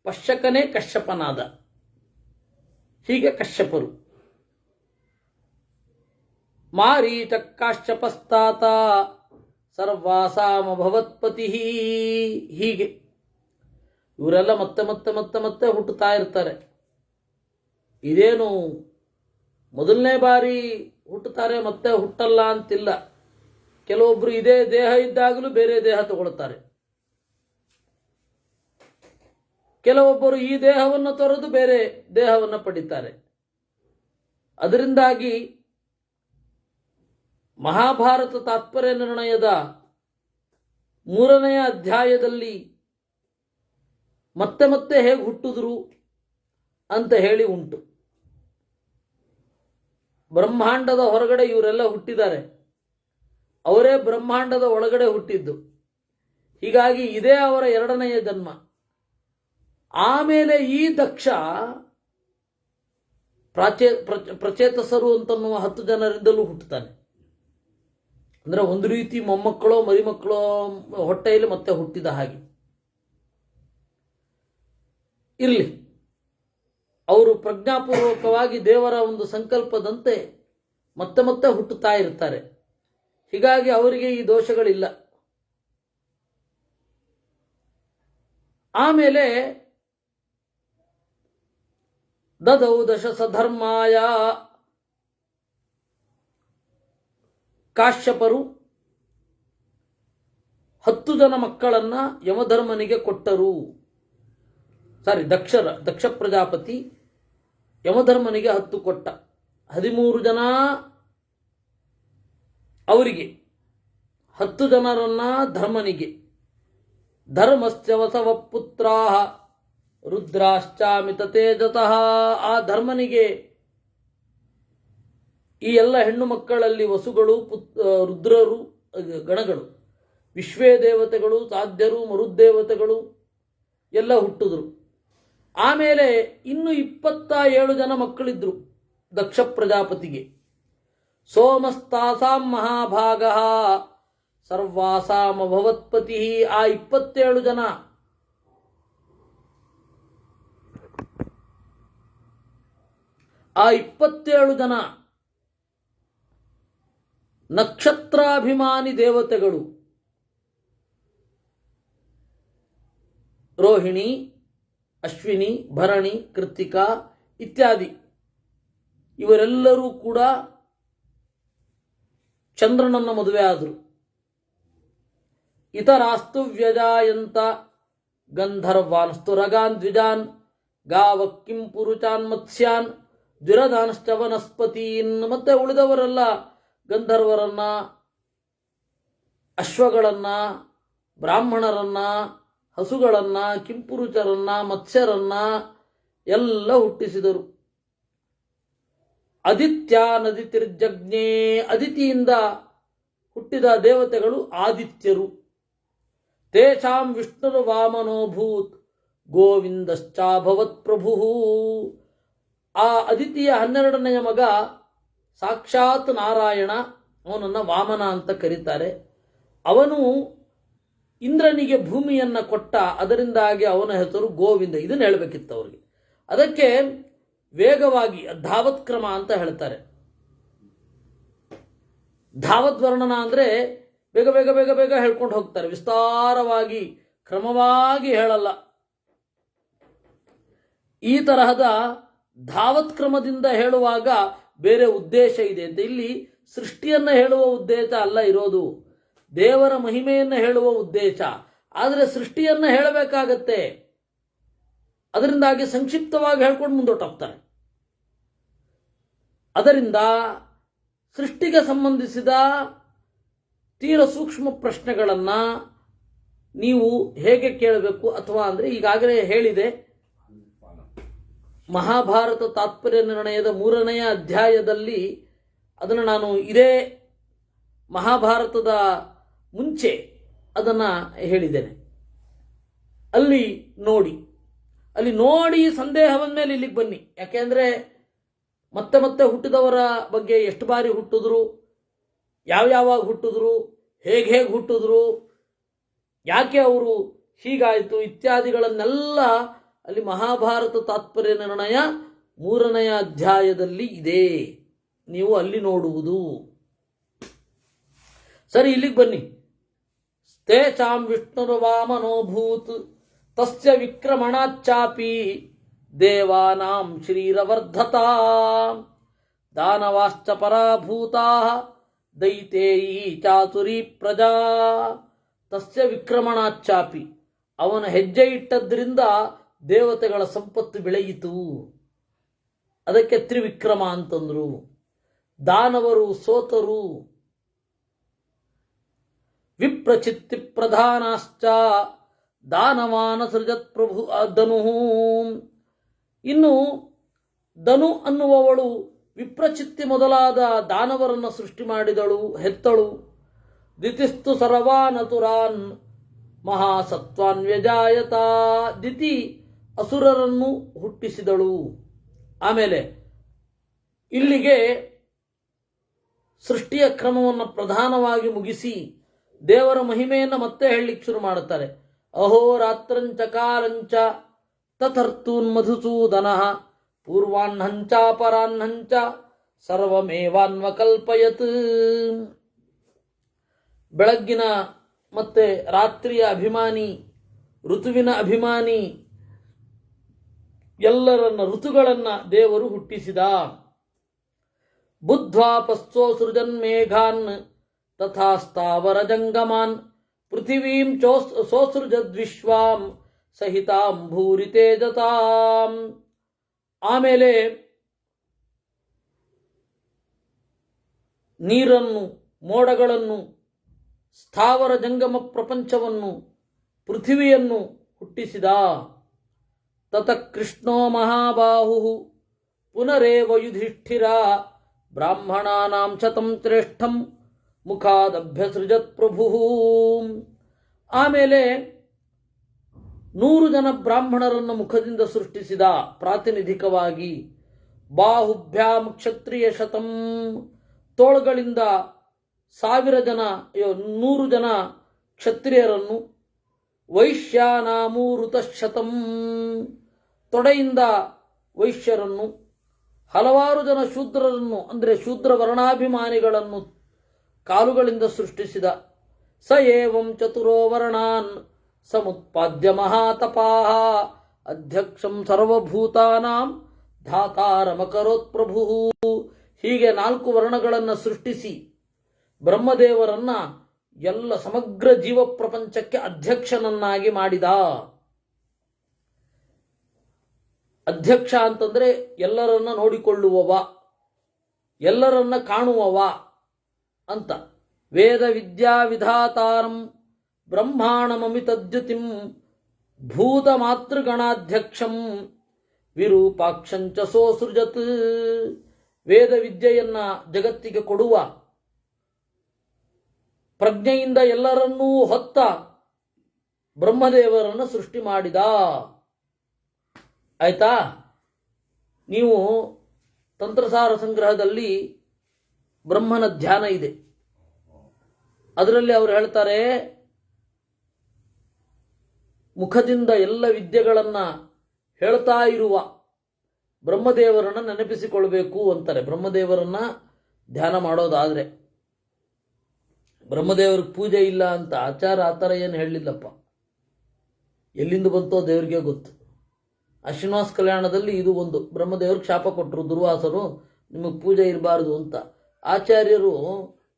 ಪಶ್ಯಕನೇ ಕಶ್ಯಪನಾದ. ಹೀಗೆ ಕಶ್ಯಪರು. ಮಾರೀಚ ಕಾಶ್ಯಪಸ್ತಾತ ಸರ್ವಾಸಾಮಭವತ್ಪತಿ. ಹೀಗೆ ಇವರೆಲ್ಲ ಮತ್ತೆ ಮತ್ತೆ ಮತ್ತೆ ಮತ್ತೆ ಹುಟ್ಟುತ್ತಾ ಇರ್ತಾರೆ. ಇದೇನು ಮೊದಲನೇ ಬಾರಿ ಹುಟ್ಟುತ್ತಾರೆ ಮತ್ತೆ ಹುಟ್ಟಲ್ಲ ಅಂತಿಲ್ಲ. ಕೆಲವೊಬ್ರು ಇದೇ ದೇಹ ಇದ್ದಾಗಲೂ ಬೇರೆ ದೇಹ ತಗೊಳ್ತಾರೆ. ಕೆಲವೊಬ್ಬರು ಈ ದೇಹವನ್ನು ತೊರೆದು ಬೇರೆ ದೇಹವನ್ನು ಪಡಿತಾರೆ. ಅದರಿಂದಾಗಿ ಮಹಾಭಾರತ ತಾತ್ಪರ್ಯ ನಿರ್ಣಯದ 3ನೇ ಅಧ್ಯಾಯದಲ್ಲಿ ಮತ್ತೆ ಮತ್ತೆ ಹೇಗೆ ಹುಟ್ಟಿದ್ರು ಅಂತ ಹೇಳಿ ಉಂಟು. ಬ್ರಹ್ಮಾಂಡದ ಹೊರಗಡೆ ಇವರೆಲ್ಲ ಹುಟ್ಟಿದ್ದಾರೆ, ಅವರೇ ಬ್ರಹ್ಮಾಂಡದ ಒಳಗಡೆ ಹುಟ್ಟಿದ್ದು. ಹೀಗಾಗಿ ಇದೇ ಅವರ 2ನೆಯ ಜನ್ಮ. ಆಮೇಲೆ ಈ ದಕ್ಷ ಪ್ರಚೇತಸರು ಅಂತನ್ನುವ 10 ಜನರಿಂದಲೂ ಹುಟ್ಟುತ್ತಾನೆ. ಅಂದರೆ ಒಂದು ರೀತಿ ಮೊಮ್ಮಕ್ಕಳೋ ಮರಿಮಕ್ಕಳೋ ಹೊಟ್ಟೆಯಲ್ಲಿ ಮತ್ತೆ ಹುಟ್ಟಿದ ಹಾಗೆ. ಇರಲಿ, ಅವರು ಪ್ರಜ್ಞಾಪೂರ್ವಕವಾಗಿ ದೇವರ ಒಂದು ಸಂಕಲ್ಪದಂತೆ ಮತ್ತೆ ಮತ್ತೆ ಹುಟ್ಟುತ್ತಾ ಇರ್ತಾರೆ. ಹೀಗಾಗಿ ಅವರಿಗೆ ಈ ದೋಷಗಳಿಲ್ಲ. ಆಮೇಲೆ ದದೌ ದಶ ಸಧರ್ಮಾಯ, ಕಾಶ್ಯಪರು 10 ಜನ ಮಕ್ಕಳನ್ನ ಯಮಧರ್ಮನಿಗೆ ಕೊಟ್ಟರು. ದಕ್ಷ ಪ್ರಜಾಪತಿ ಯಮಧರ್ಮನಿಗೆ 10 ಕೊಟ್ಟ. 13 ಜನ ಅವರಿಗೆ, 10 ಜನರನ್ನ ಧರ್ಮನಿಗೆ. ಧರ್ಮಸ್ಯ ವಸವ ಪುತ್ರಾ ರುದ್ರಾಶ್ಚಾಮಿತ ತೇಜತಃ. ಆ ಧರ್ಮನಿಗೆ ಈ ಎಲ್ಲ ಹೆಣ್ಣು ಮಕ್ಕಳಲ್ಲಿ ವಸುಗಳು, ರುದ್ರರು, ಗಣಗಳು, ವಿಶ್ವೇ ದೇವತೆಗಳು, ಸಾಧ್ಯರು, ಮರುದ್ದೇವತೆಗಳು ಎಲ್ಲ ಹುಟ್ಟಿದ್ರು. ಆಮೇಲೆ ಇನ್ನು 27 ಜನ ಮಕ್ಕಳಿದ್ರು ದಕ್ಷ ಪ್ರಜಾಪತಿಗೆ. ಸೋಮಸ್ತಾಸಾಂ ಮಹಾಭಾಗ ಸರ್ವಾಸಾಂ ಅಭವತ್ಪತಿ. ಆ 27 ಜನ ನಕ್ಷತ್ರಾಭಿಮಾನಿ ದೇವತೆಗಳು, ರೋಹಿಣಿ, ಅಶ್ವಿನಿ, ಭರಣಿ, ಕೃತ್ತಿಕಾ ಇತ್ಯಾದಿ, ಇವರೆಲ್ಲರೂ ಕೂಡ ಚಂದ್ರನನ್ನ ಮದುವೆ ಆದರು. ಇತರಾಸ್ತು ವ್ಯಜಾಯಂತ ಗಂಧರ್ವಾನ್ಸ್ತು ರಗಾನ್ ದ್ವಿಜಾನ್ ಗಾವ ಕಿಂ ಪುರುಚಾನ್ ಮತ್ಸ್ಯಾನ್ ದ್ವಿರದಾನ್ಶ್ಚ ವನಸ್ಪತೀನ್. ಮತ್ತೆ ಉಳಿದವರೆಲ್ಲ ಗಂಧರ್ವರನ್ನ, ಅಶ್ವಗಳನ್ನ, ಬ್ರಾಹ್ಮಣರನ್ನ, ಹಸುಗಳನ್ನ, ಕಿಂಪುರುಚರನ್ನ, ಮತ್ಸ್ಯರನ್ನ ಎಲ್ಲ ಹುಟ್ಟಿಸಿದರು. ಆದಿತ್ಯ ನದಿತಿರ್ಜಜ್ಞೆ. ಅದಿತಿಯಿಂದ ಹುಟ್ಟಿದ ದೇವತೆಗಳು ಆದಿತ್ಯರು. ತೇಷಾಂ ವಿಷ್ಣುರು ವಾಮನೋಭೂತ್ ಗೋವಿಂದಶ್ಚಾಭವತ್ ಪ್ರಭು. ಆ ಅದಿತಿಯ 12ನೆಯ ಮಗ ಸಾಕ್ಷಾತ್ ನಾರಾಯಣ, ಅವನನ್ನ ವಾಮನ ಅಂತ ಕರೀತಾರೆ. ಅವನು ಇಂದ್ರನಿಗೆ ಭೂಮಿಯನ್ನ ಕೊಟ್ಟ, ಅದರಿಂದಾಗಿ ಅವನ ಹೆಸರು ಗೋವಿಂದ. ಇದನ್ನು ಹೇಳಬೇಕಿತ್ತು ಅವರಿಗೆ. ಅದಕ್ಕೆ ವೇಗವಾಗಿ ಧಾವತ್ ಕ್ರಮ ಅಂತ ಹೇಳ್ತಾರೆ. ಧಾವತ್ ವರ್ಣನ ಅಂದ್ರೆ ಬೇಗ ಬೇಗ ಬೇಗ ಬೇಗ ಹೇಳ್ಕೊಂಡು ಹೋಗ್ತಾರೆ, ವಿಸ್ತಾರವಾಗಿ ಕ್ರಮವಾಗಿ ಹೇಳಲ್ಲ. ಈ ತರಹದ ಧಾವತ್ ಕ್ರಮದಿಂದ ಹೇಳುವಾಗ ಬೇರೆ ಉದ್ದೇಶ ಇದೆ ಅಂತ. ಇಲ್ಲಿ ಸೃಷ್ಟಿಯನ್ನ ಹೇಳುವ ಉದ್ದೇಶ ಅಲ್ಲ ಇರೋದು, ದೇವರ ಮಹಿಮೆಯನ್ನು ಹೇಳುವ ಉದ್ದೇಶ. ಆದರೆ ಸೃಷ್ಟಿಯನ್ನ ಹೇಳಬೇಕಾಗತ್ತೆ, ಅದರಿಂದಾಗಿ ಸಂಕ್ಷಿಪ್ತವಾಗಿ ಹೇಳ್ಕೊಂಡು ಮುಂದೊಟ್ಟೋಗ್ತಾರೆ. ಅದರಿಂದ ಸೃಷ್ಟಿಗೆ ಸಂಬಂಧಿಸಿದ ತೀರ ಸೂಕ್ಷ್ಮ ಪ್ರಶ್ನೆಗಳನ್ನು ನೀವು ಹೇಗೆ ಕೇಳಬೇಕು, ಅಥವಾ ಅಂದರೆ ಈಗಾಗಲೇ ಹೇಳಿದೆ, ಮಹಾಭಾರತ ತಾತ್ಪರ್ಯ ನಿರ್ಣಯದ 3ನೇ ಅಧ್ಯಾಯದಲ್ಲಿ ಅದನ್ನು ನಾನು ಇದೇ ಮಹಾಭಾರತದ ಮುಂಚೆ ಅದನ್ನು ಹೇಳಿದ್ದೇನೆ. ಅಲ್ಲಿ ನೋಡಿ ಸಂದೇಹ ಬಂದ ಮೇಲೆ ಇಲ್ಲಿಗೆ ಬನ್ನಿ. ಯಾಕೆಂದರೆ ಮತ್ತೆ ಮತ್ತೆ ಹುಟ್ಟಿದವರ ಬಗ್ಗೆ ಎಷ್ಟು ಬಾರಿ ಹುಟ್ಟಿದ್ರು, ಯಾವ್ಯಾವಾಗ ಹುಟ್ಟಿದ್ರು, ಹೇಗೆ ಹುಟ್ಟಿದ್ರು, ಯಾಕೆ ಅವರು ಹೀಗಾಯಿತು ಇತ್ಯಾದಿಗಳನ್ನೆಲ್ಲ ಅಲ್ಲಿ ಮಹಾಭಾರತ ತಾತ್ಪರ್ಯ ನಿರ್ಣಯ 3ನೇ ಅಧ್ಯಾಯದಲ್ಲಿ ಇದೆ, ನೀವು ಅಲ್ಲಿ ನೋಡುವುದು. ಸರಿ, ಇಲ್ಲಿಗೆ ಬನ್ನಿ. ತೇಷಾಂ ವಿಷ್ಣುರು ವಾಮನೋಭೂತ್ ತಸ್ಯ ವಿಕ್ರಮಣಾಚ್ಚಾಪಿ ದೇವಾನಾಂ ಶ್ರೀರವರ್ಧತಾ ದಾನವಾಶ್ಚ ಪರಾಭೂತಾ ದೈತೇಯಿ ಚಾತುರಿ ಪ್ರಜಾ. ತಸ್ಯ ವಿಕ್ರಮಣಾಚ್ಚಾಪಿ, ಅವನ ಹೆಜ್ಜೆ ಇಟ್ಟದ್ರಿಂದ ದೇವತೆಗಳ ಸಂಪತ್ತು ಬೆಳೆಯಿತು. ಅದಕ್ಕೆ ತ್ರಿವಿಕ್ರಮ ಅಂತಂದ್ರು. ದಾನವರು ಸೋತರು. ವಿಪ್ರಚಿತ್ತಿ ಪ್ರಧಾನಾಶ್ಚ ದಾನವಾನ ಸೃಜತ್ ಪ್ರಭು ಧನು. ಇನ್ನು ಧನು ಅನ್ನುವವಳು ವಿಪ್ರಚಿತ್ತಿ ಮೊದಲಾದ ದಾನವರನ್ನು ಸೃಷ್ಟಿ ಮಾಡಿದಳು, ಹೆತ್ತಳು. ದಿತಿಸ್ತು ಸರ್ವಾನತುರಾನ್ ಮಹಾಸತ್ವಾನ್ ವ್ಯಜಾಯತ. ದಿತಿ ಅಸುರರನ್ನು ಹುಟ್ಟಿಸಿದಳು. ಆಮೇಲೆ ಇಲ್ಲಿಗೆ ಸೃಷ್ಟಿಯ ಕ್ರಮವನ್ನು ಪ್ರಧಾನವಾಗಿ ಮುಗಿಸಿ ದೇವರ ಮಹಿಮೆಯನ್ನು ಮತ್ತೆ ಹೇಳಲಿಕ್ಕೆ ಶುರು ಮಾಡುತ್ತಾರೆ. ಅಹೋರಾತ್ರಂಚ ಕಾಲಂಚ ತಥರ್ತೂನ್ ಮಧುಸೂದನ ಪೂರ್ವಾಹ್ನಂಚಾಪರಾಹ್ನಂಚ ಸರ್ವಮೇವಾನ್ವಕಲ್ಪಯತ್. ಬೆಳಗ್ಗಿನ ಮತ್ತೆ ರಾತ್ರಿಯ ಅಭಿಮಾನಿ, ಋತುವಿನ ಅಭಿಮಾನಿ, ಎಲ್ಲರನ್ನ ಋತುಗಳನ್ನ ದೇವರು ಹುಟ್ಟಿಸಿದ. ಬುದ್ಧ್ವಾ ಪಶ್ಚೋ ಸೃಜನ್ ಮೇಘಾನ್ ತಥಾ ಸ್ಥಾವರ ಜಂಗಮಾನ್ ಪೃಥಿವೀಂ ಸೋಸೃಜದ್ವಿಶ್ವಾಂ ಸಹಿತಾಂ ಭೂರಿ ತೇಜತಾಂ. ಆಮೇಲೆ ನೀರನ್ನು, ಮೋಡಗಳನ್ನು, ಸ್ಥಾವರ ಜಂಗಮ ಪ್ರಪಂಚವನ್ನು, ಪೃಥಿವಿಯನ್ನು ಹುಟ್ಟಿಸಿದ. ತತಃ ಕೃಷ್ಣೋ ಮಹಾಬಾಹು ಪುನರೇವ ಯುಧಿಷ್ಠಿರ ಬ್ರಾಹ್ಮಣಾನಾಂ ಶತಂ ಶ್ರೇಷ್ಠಂ ಮುಖಾದಭ್ಯಸೃಜತ್ ಪ್ರಭು. ಆಮೇಲೆ 100 ಜನ ಬ್ರಾಹ್ಮಣರನ್ನು ಮುಖದಿಂದ ಸೃಷ್ಟಿಸಿದ. ಪ್ರಾತಿನಿಧಿಕವಾಗಿ ಬಾಹುಭ್ಯಾಂ ಕ್ಷತ್ರಿಯ ಶತಂ, ತೋಳುಗಳಿಂದ 1,000 ಜನ 100 ಜನ ಕ್ಷತ್ರಿಯರನ್ನು, ವೈಶ್ಯಾನಾಮೂರುತಶತಂ, ತೊಡೆಯಿಂದ ವೈಶ್ಯರನ್ನು, ಹಲವಾರು ಜನ ಶೂದ್ರರನ್ನು ಅಂದರೆ ಶೂದ್ರ ವರ್ಣಾಭಿಮಾನಿಗಳನ್ನು ಕಾಲುಗಳಿಂದ ಸೃಷ್ಟಿಸಿದ. ಸ ಏವಂ ಚತುರೋ ವರ್ಣಾನ್ ಸಮುತ್ಪಾದ್ಯ ಮಹಾತಪಾಃ ಅಧ್ಯಕ್ಷಂ ಸರ್ವಭೂತಾನಾಂ ಧಾತಾರಮಕರೋತ್ ಪ್ರಭು. ಹೀಗೆ 4 ವರ್ಣಗಳನ್ನು ಸೃಷ್ಟಿಸಿ ಬ್ರಹ್ಮದೇವರನ್ನ ಎಲ್ಲ ಸಮಗ್ರ ಜೀವ ಪ್ರಪಂಚಕ್ಕೆ ಅಧ್ಯಕ್ಷನನ್ನಾಗಿ ಮಾಡಿದ. ಅಧ್ಯಕ್ಷ ಅಂತಂದ್ರೆ ಎಲ್ಲರನ್ನ ನೋಡಿಕೊಳ್ಳುವವ, ಎಲ್ಲರನ್ನ ಕಾಣುವವ ಅಂತ. ವೇದ ವಿದ್ಯಾ ವಿಧಾತಾರಂ ಬ್ರಹ್ಮಾಣಮಮಿತದ್ಯುತಿಂ ಭೂತ ಮಾತೃಗಣಾಧ್ಯಕ್ಷಂ ವಿರೂಪಾಕ್ಷಂಚ ಸೋಸೃಜತ್. ವೇದ ವಿದ್ಯೆಯನ್ನ ಜಗತ್ತಿಗೆ ಕೊಡುವ, ಪ್ರಜ್ಞೆಯಿಂದ ಎಲ್ಲರನ್ನೂ ಹೊತ್ತ ಬ್ರಹ್ಮದೇವರನ್ನು ಸೃಷ್ಟಿ ಮಾಡಿದ. ಆಯ್ತಾ? ನೀವು ತಂತ್ರಸಾರ ಸಂಗ್ರಹದಲ್ಲಿ ಬ್ರಹ್ಮನ ಧ್ಯಾನ ಇದೆ. ಅದರಲ್ಲಿ ಅವರು ಹೇಳ್ತಾರೆ, ಮುಖದಿಂದ ಎಲ್ಲ ವಿದ್ಯೆಗಳನ್ನ ಹೇಳ್ತಾ ಇರುವ ಬ್ರಹ್ಮದೇವರನ್ನ ನೆನಪಿಸಿಕೊಳ್ಬೇಕು ಅಂತಾರೆ. ಬ್ರಹ್ಮದೇವರನ್ನ ಧ್ಯಾನ ಮಾಡೋದಾದ್ರೆ. ಬ್ರಹ್ಮದೇವರಿಗೆ ಪೂಜೆ ಇಲ್ಲ ಅಂತ ಆಚಾರ ಆ ಥರ ಏನು ಹೇಳಲಿಲ್ಲಪ್ಪ. ಎಲ್ಲಿಂದ ಬಂತೋ ದೇವರಿಗೆ ಗೊತ್ತು. ಅಶ್ವಿನಾಸ್ ಕಲ್ಯಾಣದಲ್ಲಿ ಇದು ಒಂದು. ಬ್ರಹ್ಮದೇವ್ರಿಗೆ ಶಾಪ ಕೊಟ್ಟರು ದುರ್ವಾಸರು, ನಿಮಗೆ ಪೂಜೆ ಇರಬಾರ್ದು ಅಂತ. ಆಚಾರ್ಯರು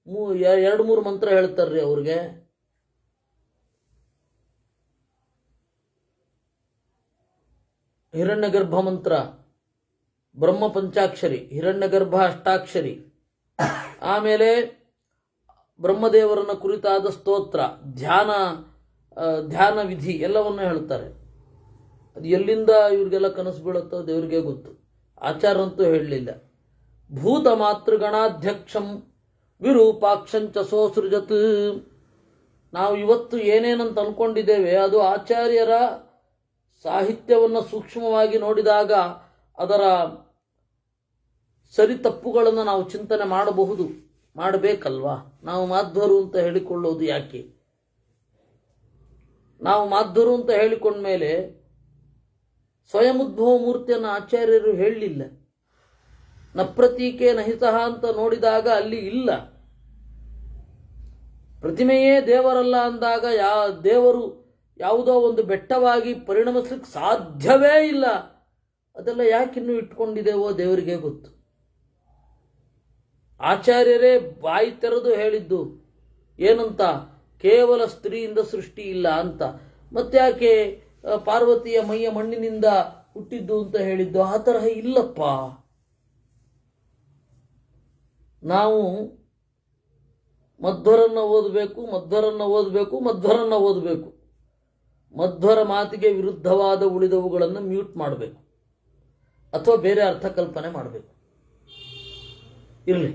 2-3 ಮಂತ್ರ ಹೇಳ್ತಾರ್ರಿ ಅವ್ರಿಗೆ. ಹಿರಣ್ಯಗರ್ಭ ಮಂತ್ರ, ಬ್ರಹ್ಮ ಪಂಚಾಕ್ಷರಿ, ಹಿರಣ್ಯಗರ್ಭ ಅಷ್ಟಾಕ್ಷರಿ, ಆಮೇಲೆ ಬ್ರಹ್ಮದೇವರನ್ನ ಕುರಿತಾದ ಸ್ತೋತ್ರ, ಧ್ಯಾನ ವಿಧಿ ಎಲ್ಲವನ್ನೂ ಹೇಳ್ತಾರೆ. ಅದು ಎಲ್ಲಿಂದ ಇವ್ರಿಗೆಲ್ಲ ಕನಸು ಬೀಳುತ್ತೋ ದೇವರಿಗೆ ಗೊತ್ತು. ಆಚಾರಂತೂ ಹೇಳಲಿಲ್ಲ. ಭೂತ ಮಾತೃಗಣಾಧ್ಯಕ್ಷಂ ವಿರೂಪಾಕ್ಷಂಚ ಸೋಸೃಜತ್. ನಾವು ಇವತ್ತು ಏನೇನಂತ ಅನ್ಕೊಂಡಿದ್ದೇವೆ ಅದು ಆಚಾರ್ಯರ ಸಾಹಿತ್ಯವನ್ನು ಸೂಕ್ಷ್ಮವಾಗಿ ನೋಡಿದಾಗ ಅದರ ಸರಿ ತಪ್ಪುಗಳನ್ನು ನಾವು ಚಿಂತನೆ ಮಾಡಬಹುದು, ಮಾಡಬೇಕಲ್ವಾ? ನಾವು ಮಾಧ್ವರು ಅಂತ ಹೇಳಿಕೊಳ್ಳೋದು ಯಾಕೆ? ನಾವು ಮಾಧ್ವರು ಅಂತ ಹೇಳಿಕೊಂಡ ಮೇಲೆ ಸ್ವಯಂ ಉದ್ಭವ ಮೂರ್ತಿಯನ್ನು ಆಚಾರ್ಯರು ಹೇಳಲಿಲ್ಲ. ನಪ್ರತೀಕೆ ನಹಿತಃ ಅಂತ ನೋಡಿದಾಗ ಅಲ್ಲಿ ಇಲ್ಲ. ಪ್ರತಿಮೆಯೇ ದೇವರಲ್ಲ ಅಂದಾಗ ದೇವರು ಯಾವುದೋ ಒಂದು ಬೆಟ್ಟವಾಗಿ ಪರಿಣಮಿಸಲಿಕ್ಕೆ ಸಾಧ್ಯವೇ ಇಲ್ಲ. ಅದೆಲ್ಲ ಯಾಕಿನ್ನೂ ಇಟ್ಕೊಂಡಿದ್ದೇವೋ ದೇವರಿಗೆ ಗೊತ್ತು. ಆಚಾರ್ಯರೇ ಬಾಯಿ ತೆರೆದು ಹೇಳಿದ್ದು ಏನಂತ? ಕೇವಲ ಸ್ತ್ರೀಯಿಂದ ಸೃಷ್ಟಿ ಇಲ್ಲ ಅಂತ. ಮತ್ತ್ಯಾಕೆ ಪಾರ್ವತಿಯ ಮೈಯ ಮಣ್ಣಿನಿಂದ ಹುಟ್ಟಿದ್ದು ಅಂತ ಹೇಳಿದ್ದು? ಆ ತರಹ ಇಲ್ಲಪ್ಪ. ನಾವು ಮಧ್ವರನ್ನ ಓದಬೇಕು. ಮಧ್ವರ ಮಾತಿಗೆ ವಿರುದ್ಧವಾದ ಉಳಿದವುಗಳನ್ನು ಮ್ಯೂಟ್ ಮಾಡಬೇಕು ಅಥವಾ ಬೇರೆ ಅರ್ಥ ಕಲ್ಪನೆ ಮಾಡಬೇಕು. ಇರಲಿ.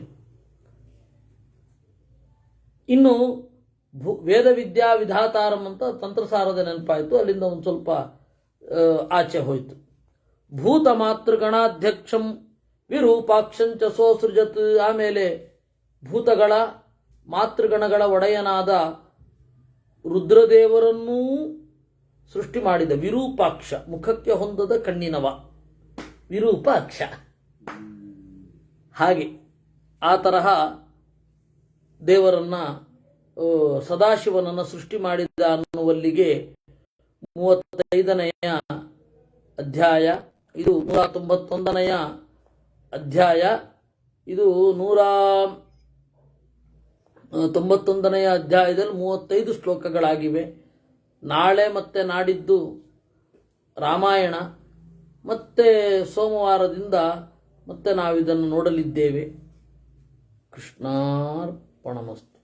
ಇನ್ನು ವೇದ ವಿದ್ಯಾ ವಿಧಾತಾರಂ ಅಂತ ತಂತ್ರಸಾರದ ನೆನಪಾಯಿತು. ಅಲ್ಲಿಂದ ಒಂದು ಸ್ವಲ್ಪ ಆಚೆ ಹೋಯಿತು. ಭೂತ ಮಾತೃಗಣಾಧ್ಯಕ್ಷಂ ವಿರೂಪಾಕ್ಷಂಚ ಸೋಸೃಜತ್. ಆಮೇಲೆ ಭೂತಗಳ ಮಾತೃಗಣಗಳ ಒಡೆಯನಾದ ರುದ್ರದೇವರನ್ನೂ ಸೃಷ್ಟಿ ಮಾಡಿದ ವಿರೂಪಾಕ್ಷ, ಮುಖಕ್ಕೆ ಹೊಂದದ ಕಣ್ಣಿನವ ವಿರೂಪಾಕ್ಷ. ಹಾಗೆ ಆ ತರಹ ದೇವರನ್ನ ಸದಾಶಿವನನ್ನು ಸೃಷ್ಟಿ ಮಾಡಿದ ಅನ್ನುವಲ್ಲಿಗೆ 35ನೆಯ ಅಧ್ಯಾಯ, ಇದು 191ನೆಯ ಅಧ್ಯಾಯ, ಇದು 191ನೆಯ ಅಧ್ಯಾಯದಲ್ಲಿ 35 ಶ್ಲೋಕಗಳಾಗಿವೆ. ನಾಳೆ ಮತ್ತೆ ನಾಡಿದ್ದು ರಾಮಾಯಣ, ಮತ್ತೆ ಸೋಮವಾರದಿಂದ ಮತ್ತೆ ನಾವಿದನ್ನು ನೋಡಲಿದ್ದೇವೆ. ಕೃಷ್ಣಾರ್ಪಣಮಸ್ತು.